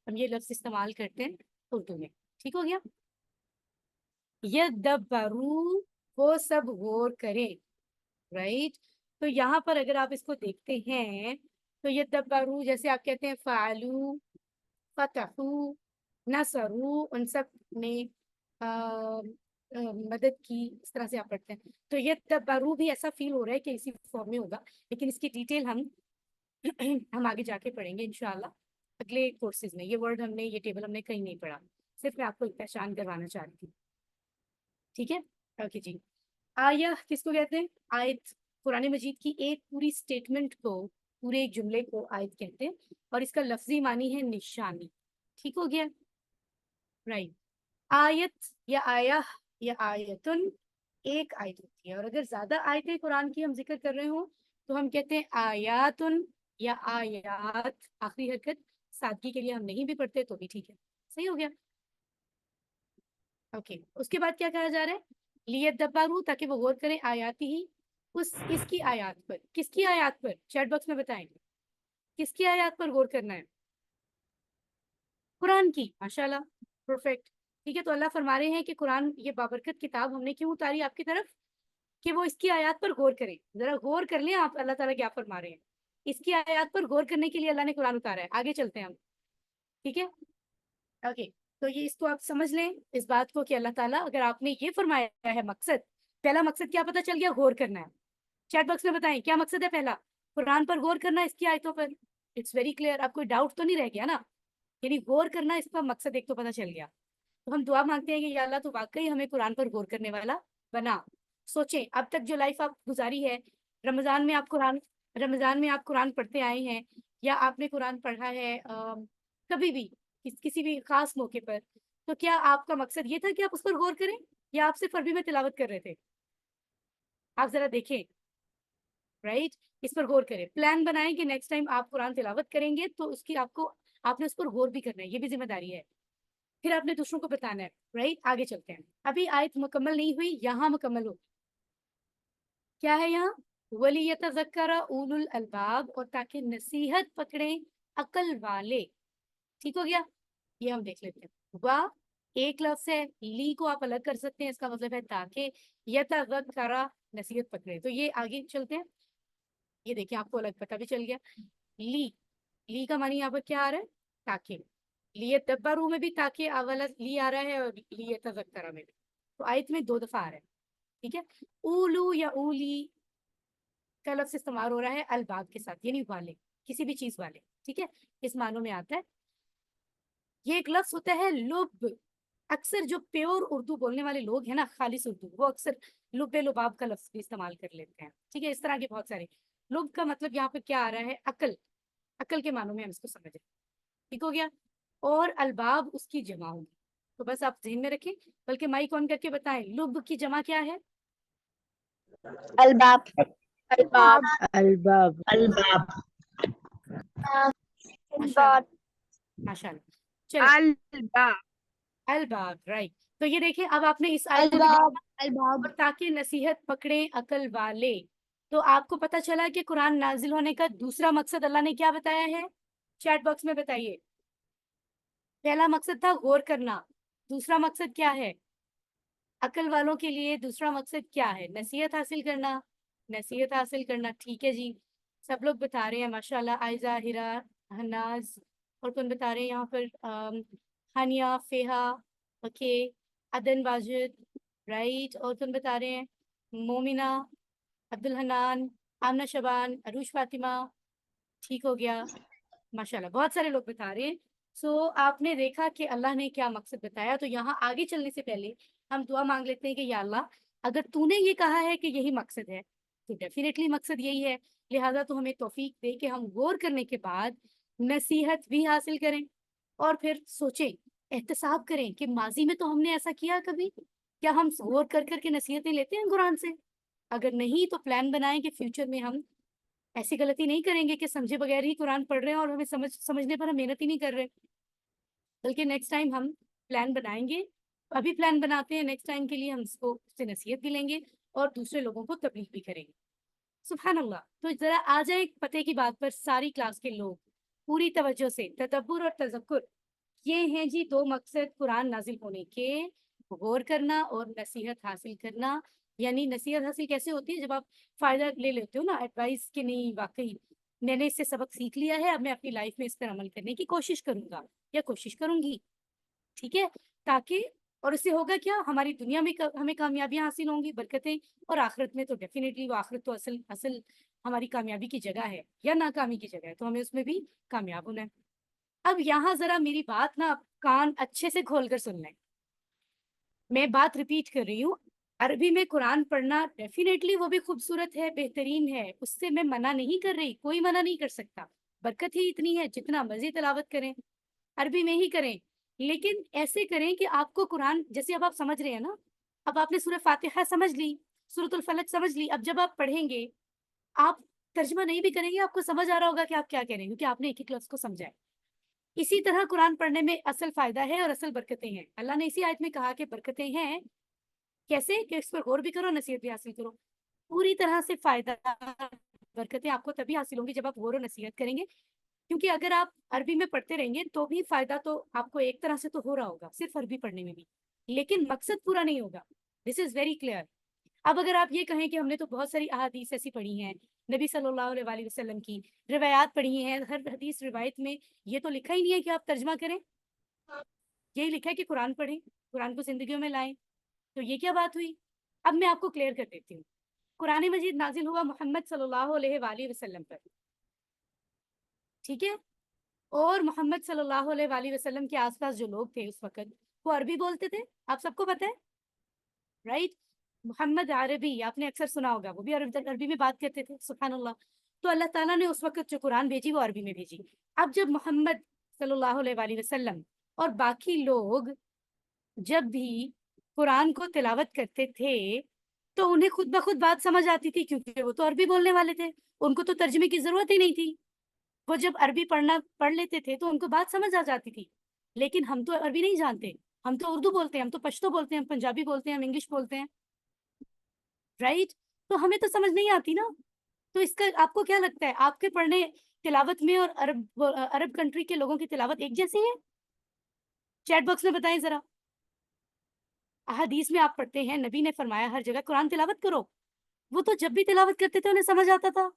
ہم یہ لفظ استعمال کرتے ہیں اردو میں. ٹھیک ہو گیا؟ یدبروا وہ سب غور کریں, رائٹ. تو یہاں پر اگر آپ اس کو دیکھتے ہیں تو یدبروا جیسے آپ کہتے ہیں فعلوا, فتحوا, نصروا, ان سب نے مدد کی, اس طرح سے آپ پڑھتے ہیں. تو یدبروا بھی ایسا فیل ہو رہا ہے کہ اسی فارم میں ہوگا, لیکن اس کی ڈیٹیل ہم آگے جا کے پڑھیں گے انشاءاللہ اگلے کورسز میں. یہ ورڈ ہم نے, یہ ٹیبل ہم نے کہیں نہیں پڑھا, صرف میں آپ کو ایک پہچان کروانا چاہتی ہوں. ٹھیک ہے, اوکے جی. آیہ کس کو کہتے ہیں؟ آیت. قرآن مجید کی ایک پوری سٹیٹمنٹ کو, پورے ایک جملے کو آیت کہتے ہیں, اور اس کا لفظی معنی ہے نشانی. ٹھیک ہو گیا, رائٹ. آیت یا آیہ یا آیتن ایک آیت ہوتی ہے, اور اگر زیادہ آیتیں قرآن کی ہم ذکر کر رہے ہوں تو ہم کہتے ہیں آیاتن یا آیات. آخری حرکت سادگی کے لیے ہم نہیں بھی پڑھتے تو بھی ٹھیک ہے. صحیح ہو گیا, اوکے. اس کے بعد کیا کہا جا رہا ہے؟ لیدبروا تاکہ وہ غور کریں آیاتی ہی, اس کی آیات پر. کس کی آیات پر؟ چیٹ باکس میں بتائیں, کس کی آیات پر غور کرنا ہے؟ قرآن کی. ماشاءاللہ, پرفیکٹ. ٹھیک ہے, تو اللہ فرما رہے ہیں کہ قرآن یہ بابرکت کتاب ہم نے کیوں اتاری آپ کی طرف کہ وہ اس کی آیات پر غور کریں. ذرا غور کر لیں آپ اللہ تعالیٰ کیا فرما رہے ہیں. اس کی آیات پر غور کرنے کے لیے اللہ نے قرآن اتارا ہے. آگے چلتے ہیں ہم, ٹھیک ہے, اوکے. تو یہ اس کو آپ سمجھ لیں اس بات کو کہ اللہ تعالیٰ اگر آپ نے یہ فرمایا ہے مقصد، پہلا مقصد کیا پتہ چل گیا؟ غور کرنا ہے. چیٹ باکس میں بتائیں کیا مقصد ہے پہلا؟ قرآن پر غور کرنا، اس کی آیتوں پر. It's very clear. آپ کوئی ڈاؤٹ تو نہیں رہ گیا نا؟ یعنی غور کرنا، اس کا مقصد ایک تو پتہ چل گیا. تو ہم دعا مانگتے ہیں کہ یا اللہ تو واقعی ہمیں قرآن پر غور کرنے والا بنا. سوچیں اب تک جو لائف آپ گزاری ہے، رمضان میں آپ قرآن پڑھتے آئے ہیں یا آپ نے قرآن پڑھا ہے کبھی بھی کسی بھی خاص موقع پر، تو کیا آپ کا مقصد یہ تھا کہ آپ اس پر غور کریں یا آپ صرف عربی میں تلاوت کر رہے تھے؟ آپ ذرا دیکھیں. رائٹ، اس پر غور کریں. پلان بنائیں کہ نیکسٹ ٹائم آپ قرآن تلاوت کریں گے تو اس کی آپ نے اس پر غور بھی کرنا ہے، یہ بھی ذمہ داری ہے. پھر آپ نے دوسروں کو بتانا ہے. رائٹ، آگے چلتے ہیں. ابھی آیت مکمل نہیں ہوئی، یہاں مکمل ہو. کیا ہے یہاں؟ وَلِيَتَذَكَّرَ أُولُو الْأَلْبَابِ، اور تاکہ نصیحت پکڑیں عقل والے. ٹھیک ہو گیا؟ یہ ہم دیکھ لیتے ہیں. وا ایک لفظ ہے، لی کو آپ الگ کر سکتے ہیں، اس کا مطلب ہے تاکہ. یتذکر نصیحت پکڑے. تو یہ آگے چلتے ہیں. یہ دیکھیں آپ کو الگ پتہ بھی چل گیا. لی کا معنی یہاں پر کیا آ رہا ہے؟ تاکہ. لیتدبروا میں بھی تاکہ اولا لی آ رہا ہے اور لیتذکر میں بھی. تو آیت میں 2 دفعہ آ رہا ہے. ٹھیک ہے. اولو یا اولی کا لفظ استعمال ہو رہا ہے الباب کے ساتھ، یعنی والے، کسی بھی چیز والے. ٹھیک ہے، اس معنوں میں آتا ہے. یہ ایک لفظ ہوتا ہے لب. اکثر جو پیور اردو بولنے والے لوگ ہیں نا، خالص اردو، وہ اکثر لب لباب کا لفظ بھی استعمال کر لیتے ہیں. ٹھیک ہے، اس طرح کے بہت سارے. لب کا مطلب یہاں پہ کیا آ رہا ہے؟ عقل. عقل کے معنوں میں ہم اس کو سمجھیں. ٹھیک ہو گیا. اور الباب اس کی جمع ہوگی. تو بس آپ ذہن میں رکھیں، بلکہ مائک آن کر کے بتائیں لب کی جمع کیا ہے؟ الباب. الباب. الباب. الباب. ماشاءاللہ ماشاءاللہ. چلیں الباب. الباب، رائٹ. تو یہ دیکھیں اب آپ نے اس آیت کو بھی الباب. دیکھا، الباب. اور تاکہ نصیحت پکڑیں عقل والے. تو آپ کو پتہ چلا کہ قرآن نازل ہونے کا دوسرا مقصد اللہ نے کیا بتایا ہے؟ چیٹ باکس میں بتائیے. پہلا مقصد تھا غور کرنا، دوسرا مقصد کیا ہے؟ عقل والوں کے لیے دوسرا مقصد کیا ہے؟ نصیحت حاصل کرنا. نصیحت حاصل کرنا، ٹھیک ہے جی. سب لوگ بتا رہے ہیں ماشاءاللہ. آئزہ، ہرا، حناز، اور کون بتا رہے ہیں یہاں پر؟ ہانیہ، فیہا، اوکے، عدن، واجد، رائٹ. اور کون بتا رہے ہیں؟ مومنہ، عبدالحنان، آمنہ شبان، عروش فاطمہ. ٹھیک ہو گیا ماشاءاللہ، بہت سارے لوگ بتا رہے ہیں. سو آپ نے دیکھا کہ اللہ نے کیا مقصد بتایا. تو یہاں آگے چلنے سے پہلے ہم دعا مانگ لیتے ہیں کہ یا اللہ اگر تو نے یہ کہا ہے کہ یہی مقصد ہے تو ڈیفینیٹلی مقصد یہی ہے، لہٰذا تو ہمیں توفیق دے کہ ہم غور کرنے کے بعد نصیحت بھی حاصل کریں اور پھر سوچیں، احتساب کریں کہ ماضی میں تو ہم نے ایسا کیا کبھی؟ کیا ہم غور کر کر کے نصیحتیں لیتے ہیں قرآن سے؟ اگر نہیں تو پلان بنائیں کہ فیوچر میں ہم ایسی غلطی نہیں کریں گے کہ سمجھے بغیر ہی قرآن پڑھ رہے ہیں اور ہمیں سمجھنے پر ہم محنت ہی نہیں کر رہے. بلکہ نیکسٹ ٹائم ہم پلان بنائیں گے. ابھی پلان بناتے ہیں، نیکسٹ ٹائم کے لیے ہم اس سے نصیحت بھی لیں گے اور دوسرے لوگوں کو تبلیغ بھی کریں گے. سبحان اللہ. تو ذرا آ جائیں پتے کی بات پر ساری کلاس کے لوگ پوری توجہ سے. تدبر اور تذکر، یہ ہیں جی 2 مقصد قرآن نازل ہونے کے، غور کرنا اور نصیحت حاصل کرنا. یعنی نصیحت حاصل کیسے ہوتی ہے؟ جب آپ فائدہ لے لیتے ہو نا، ایڈوائس کہ نہیں واقعی میں نے اس سے سبق سیکھ لیا ہے، اب میں اپنی لائف میں اس پر عمل کرنے کی کوشش کروں گا یا کوشش کروں گی. ٹھیک ہے، تاکہ اور اس سے ہوگا کیا؟ ہماری دنیا میں ہمیں کامیابیاں حاصل ہوں گی، برکتیں، اور آخرت میں تو ڈیفینیٹلی وہ آخرت تو اصل ہماری کامیابی کی جگہ ہے یا ناکامی کی جگہ ہے، تو ہمیں اس میں بھی کامیاب ہونا ہے. اب یہاں ذرا میری بات نا کان اچھے سے کھول کر سن لیں. میں بات ریپیٹ کر رہی ہوں. عربی میں قرآن پڑھنا ڈیفینیٹلی وہ بھی خوبصورت ہے، بہترین ہے، اس سے میں منع نہیں کر رہی، کوئی منع نہیں کر سکتا. برکت ہی اتنی ہے، جتنا مرضی تلاوت کریں عربی میں ہی کریں، لیکن ایسے کریں کہ آپ کو قرآن، جیسے اب آپ سمجھ رہے ہیں نا، اب آپ نے سورہ فاتحہ سمجھ لی، سورۃ الفلق سمجھ لی. اب جب آپ پڑھیں گے آپ ترجمہ نہیں بھی کریں گے، آپ کو سمجھ آ رہا ہوگا کہ آپ کیا کہہ رہے ہیں، کیونکہ آپ نے ایک ایک لفظ کو سمجھا ہے. اسی طرح قرآن پڑھنے میں اصل فائدہ ہے اور اصل برکتیں ہیں. اللہ نے اسی آیت میں کہا کہ برکتیں ہیں. کیسے؟ کہ اس پر غور بھی کرو، نصیحت بھی حاصل کرو. پوری طرح سے فائدہ، برکتیں آپ کو تبھی حاصل ہوں گی جب آپ غور و نصیحت کریں گے. کیونکہ اگر آپ عربی میں پڑھتے رہیں گے تو بھی فائدہ تو آپ کو ایک طرح سے تو ہو رہا ہوگا، صرف عربی پڑھنے میں بھی، لیکن مقصد پورا نہیں ہوگا. دس از ویری کلیئر. اب اگر آپ یہ کہیں کہ ہم نے تو بہت ساری احادیث ایسی پڑھی ہیں نبی صلی اللہ علیہ وآلہ وسلم کی، روایات پڑھی ہیں، ہر حدیث روایت میں یہ تو لکھا ہی نہیں ہے کہ آپ ترجمہ کریں. یہی لکھا ہے کہ قرآن پڑھیں، قرآن کو زندگیوں میں لائیں. تو یہ کیا بات ہوئی؟ اب میں آپ کو کلیئر کر دیتی ہوں. قرآن مجید نازل ہوا محمد صلی اللہ علیہ وآلہ وسلم پر، ٹھیک ہے؟ اور محمد صلی اللہ علیہ وآلہ وسلم کے آس پاس جو لوگ تھے اس وقت وہ عربی بولتے تھے، آپ سب کو پتہ ہے رائٹ؟ محمد عربی آپ نے اکثر سنا ہوگا، وہ بھی عربی میں بات کرتے تھے. سبحان اللہ. تو اللہ تعالیٰ نے اس وقت جو قرآن بھیجی وہ عربی میں بھیجی. اب جب محمد صلی اللہ علیہ وآلہ وسلم اور باقی لوگ جب بھی قرآن کو تلاوت کرتے تھے تو انہیں خود بخود بات سمجھ آتی تھی، کیونکہ وہ تو عربی بولنے والے تھے، ان کو تو ترجمے کی ضرورت ہی نہیں تھی. وہ جب عربی پڑھ لیتے تھے تو ان کو بات سمجھ آ جاتی تھی. لیکن ہم تو عربی نہیں جانتے، ہم تو اردو بولتے ہیں، ہم تو پشتو بولتے ہیں، ہم پنجابی بولتے ہیں، ہم انگلش بولتے ہیں، رائٹ؟ تو ہمیں تو سمجھ نہیں آتی نا. تو اس کا آپ کو کیا لگتا ہے آپ کے پڑھنے تلاوت میں اور عرب کنٹری کے لوگوں کی تلاوت ایک جیسی ہے؟ چیٹ باکس میں بتائیں ذرا. احادیث میں آپ پڑھتے ہیں نبی نے فرمایا ہر جگہ قرآن تلاوت کرو، وہ تو جب بھی تلاوت کرتے تھے انہیں سمجھ آتا تھا.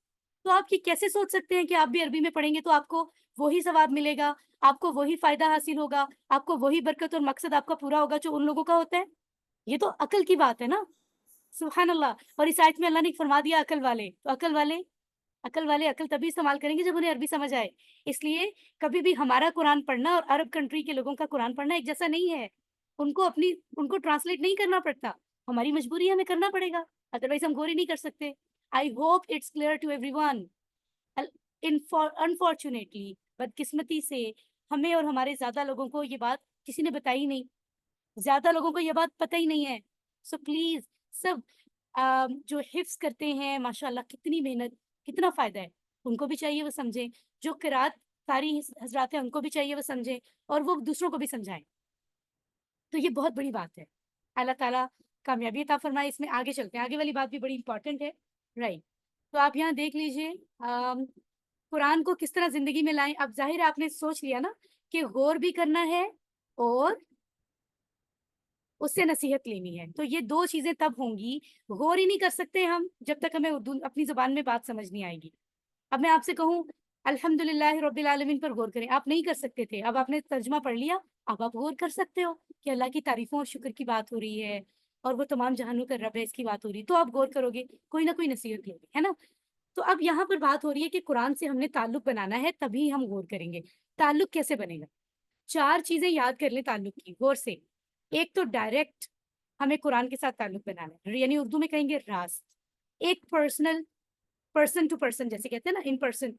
تو آپ یہ کیسے سوچ سکتے ہیں کہ آپ بھی عربی میں پڑھیں گے تو آپ کو وہی ثواب ملے گا، آپ کو وہی فائدہ حاصل ہوگا، آپ کو وہی برکت اور مقصد آپ کا پورا ہوگا جو ان لوگوں کا ہوتا ہے؟ یہ تو عقل کی بات ہے نا. سبحان اللہ. اور اس آیت میں اللہ نے فرما دیا عقل والے. تو عقل والے عقل تبھی استعمال کریں گے جب انہیں عربی سمجھ آئے. اس لیے کبھی بھی ہمارا قرآن پڑھنا اور عرب کنٹری کے لوگوں کا قرآن پڑھنا ایک جیسا نہیں ہے. ان کو ٹرانسلیٹ نہیں کرنا پڑتا، ہماری مجبوری ہے، ہمیں کرنا پڑے گا، ادروائز ہم غور ہی نہیں کر سکتے. I hope it's clear to everyone. Unfortunately بدقسمتی سے ہمیں اور ہمارے زیادہ لوگوں کو یہ بات کسی نے بتائی نہیں، زیادہ لوگوں کو یہ بات پتہ ہی نہیں ہے. سو پلیز سب جو حفظ کرتے ہیں ماشاء اللہ کتنی محنت کتنا فائدہ ہے، ان کو بھی چاہیے وہ سمجھیں. جو قرات ساری حضرات ہیں ان کو بھی چاہیے وہ سمجھیں اور وہ دوسروں کو بھی سمجھائیں. تو یہ بہت بڑی بات ہے. اللہ تعالیٰ کامیابی عطا فرمائے. اس میں آگے چلتے ہیں، آگے والی بات بھی بڑی امپورٹنٹ ہے، رائٹ؟ تو آپ یہاں دیکھ لیجئے قرآن کو کس طرح زندگی میں لائیں. اب ظاہر ہے آپ نے سوچ لیا نا کہ غور بھی کرنا ہے اور اس سے نصیحت لینی ہے. تو یہ دو چیزیں تب ہوں گی. غور ہی نہیں کر سکتے ہم جب تک ہمیں اردو اپنی زبان میں بات سمجھ نہیں آئے گی. اب میں آپ سے کہوں الحمدللہ رب العالمین پر غور کریں، آپ نہیں کر سکتے تھے، اب آپ نے ترجمہ پڑھ لیا، اب آپ غور کر سکتے ہو کہ اللہ کی تعریفوں اور شکر کی بات ہو رہی ہے اور وہ تمام جہانوں کا رب ہے، اس کی بات ہو رہی ہے، تو آپ غور کرو گے، کوئی نہ کوئی نصیحت لوگے، ہے نا؟ تو اب یہاں پر بات ہو رہی ہے کہ قرآن سے ہم نے تعلق بنانا ہے تبھی ہم غور کریں گے. تعلق کیسے بنے گا؟ 4 چیزیں یاد کر لیں تعلق کی غور سے. ایک تو ڈائریکٹ ہمیں قرآن کے ساتھ تعلق بنانا ہے، یعنی اردو میں کہیں گے راست. ایک پرسنل، پرسن ٹو پرسن جیسے کہتے ہیں نا، ان پرسن،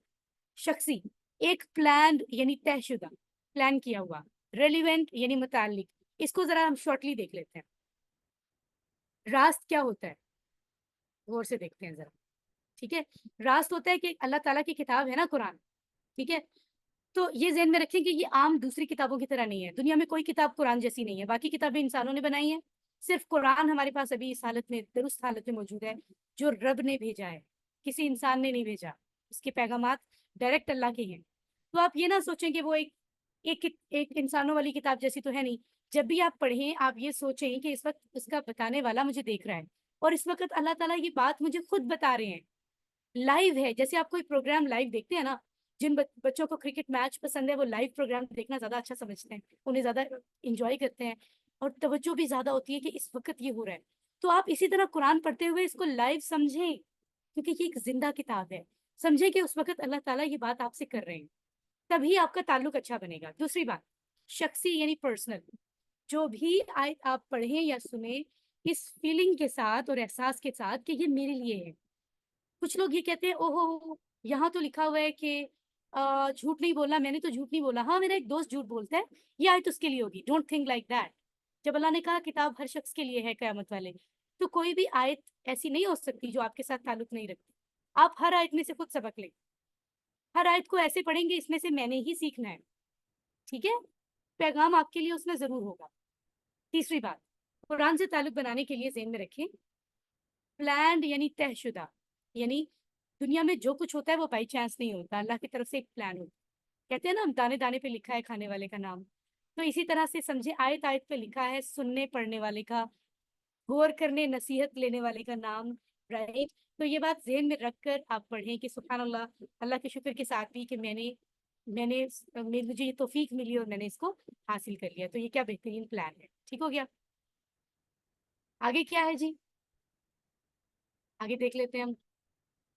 شخصی. ایک پلانڈ یعنی طے شدہ، پلان کیا ہوا. ریلیونٹ یعنی متعلق. اس کو ذرا ہم شارٹلی دیکھ لیتے ہیں. راست کیا ہوتا ہے غور سے دیکھتے ہیں ذرا، ٹھیک ہے؟ راست ہوتا ہے کہ اللہ تعالیٰ کی کتاب ہے نا قرآن، ٹھیک ہے؟ تو یہ ذہن میں رکھیں کہ یہ عام دوسری کتابوں کی طرح نہیں ہے. دنیا میں کوئی کتاب قرآن جیسی نہیں ہے. باقی کتابیں انسانوں نے بنائی ہیں، صرف قرآن ہمارے پاس ابھی اس حالت میں، درست حالت میں موجود ہے، جو رب نے بھیجا ہے، کسی انسان نے نہیں بھیجا. اس کے پیغامات ڈائریکٹ اللہ کے ہیں. تو آپ یہ نہ سوچیں کہ وہ ایک انسانوں والی کتاب جیسی تو ہے نہیں. جب بھی آپ پڑھیں آپ یہ سوچیں کہ اس وقت اس کا بتانے والا مجھے دیکھ رہا ہے اور اس وقت اللہ تعالیٰ یہ بات مجھے خود بتا رہے ہیں، لائیو ہے. جیسے آپ کوئی پروگرام لائیو دیکھتے ہیں نا، جن بچوں کو کرکٹ میچ پسند ہے وہ لائیو پروگرام دیکھنا زیادہ اچھا سمجھتے ہیں، انہیں زیادہ انجوائے کرتے ہیں اور توجہ بھی زیادہ ہوتی ہے کہ اس وقت یہ ہو رہا ہے. تو آپ اسی طرح قرآن پڑھتے ہوئے اس کو لائیو سمجھیں، کیونکہ یہ ایک زندہ کتاب ہے. سمجھیں کہ اس وقت اللہ تعالیٰ یہ بات آپ سے کر رہے ہیں، تبھی آپ کا تعلق اچھا بنے گا. دوسری بات شخصی یعنی پرسنل. جو بھی آیت آپ پڑھیں یا سنیں اس فیلنگ کے ساتھ اور احساس کے ساتھ کہ یہ میرے لیے ہے. کچھ لوگ یہ کہتے ہیں اوہو یہاں تو لکھا ہوا ہے کہ جھوٹ نہیں بولنا، میں نے تو جھوٹ نہیں بولا، ہاں میرا ایک دوست جھوٹ بولتا ہے، یہ آیت اس کے لیے ہوگی. Don't think like that. جب اللہ نے کہا کتاب ہر شخص کے لیے ہے قیامت والے، تو کوئی بھی آیت ایسی نہیں ہو سکتی جو آپ کے ساتھ تعلق نہیں رکھتی. آپ ہر آیت میں سے خود سبق لیں، ہر آیت کو ایسے پڑھیں گے اس میں سے میں نے ہی سیکھنا ہے، ٹھیک ہے؟ پیغام آپ کے لیے اس میں ضرور ہوگا. تیسری بات قرآن سے تعلق بنانے کے لیے ذہن میں رکھیں پلانڈ یعنی طے شدہ. یعنی دنیا میں جو کچھ ہوتا ہے وہ بائی چانس نہیں ہوتا، اللہ کی طرف سے ایک پلان ہوتا ہے. کہتے ہیں نا دانے دانے پہ لکھا ہے کھانے والے کا نام. تو اسی طرح سے سمجھے آیت آیت پہ لکھا ہے سننے پڑھنے والے کا، غور کرنے نصیحت لینے والے کا نام، رائٹ؟ تو یہ بات ذہن میں رکھ کر آپ پڑھیں کہ سبحان اللہ، اللہ کے شکر کے ساتھ بھی کہ میں نے میں نے مجھے یہ توفیق ملی اور میں نے اس کو حاصل کر لیا. تو یہ کیا بہترین پلان ہے. ٹھیک ہو گیا. آگے کیا ہے جی, آگے دیکھ لیتے ہیں ہم.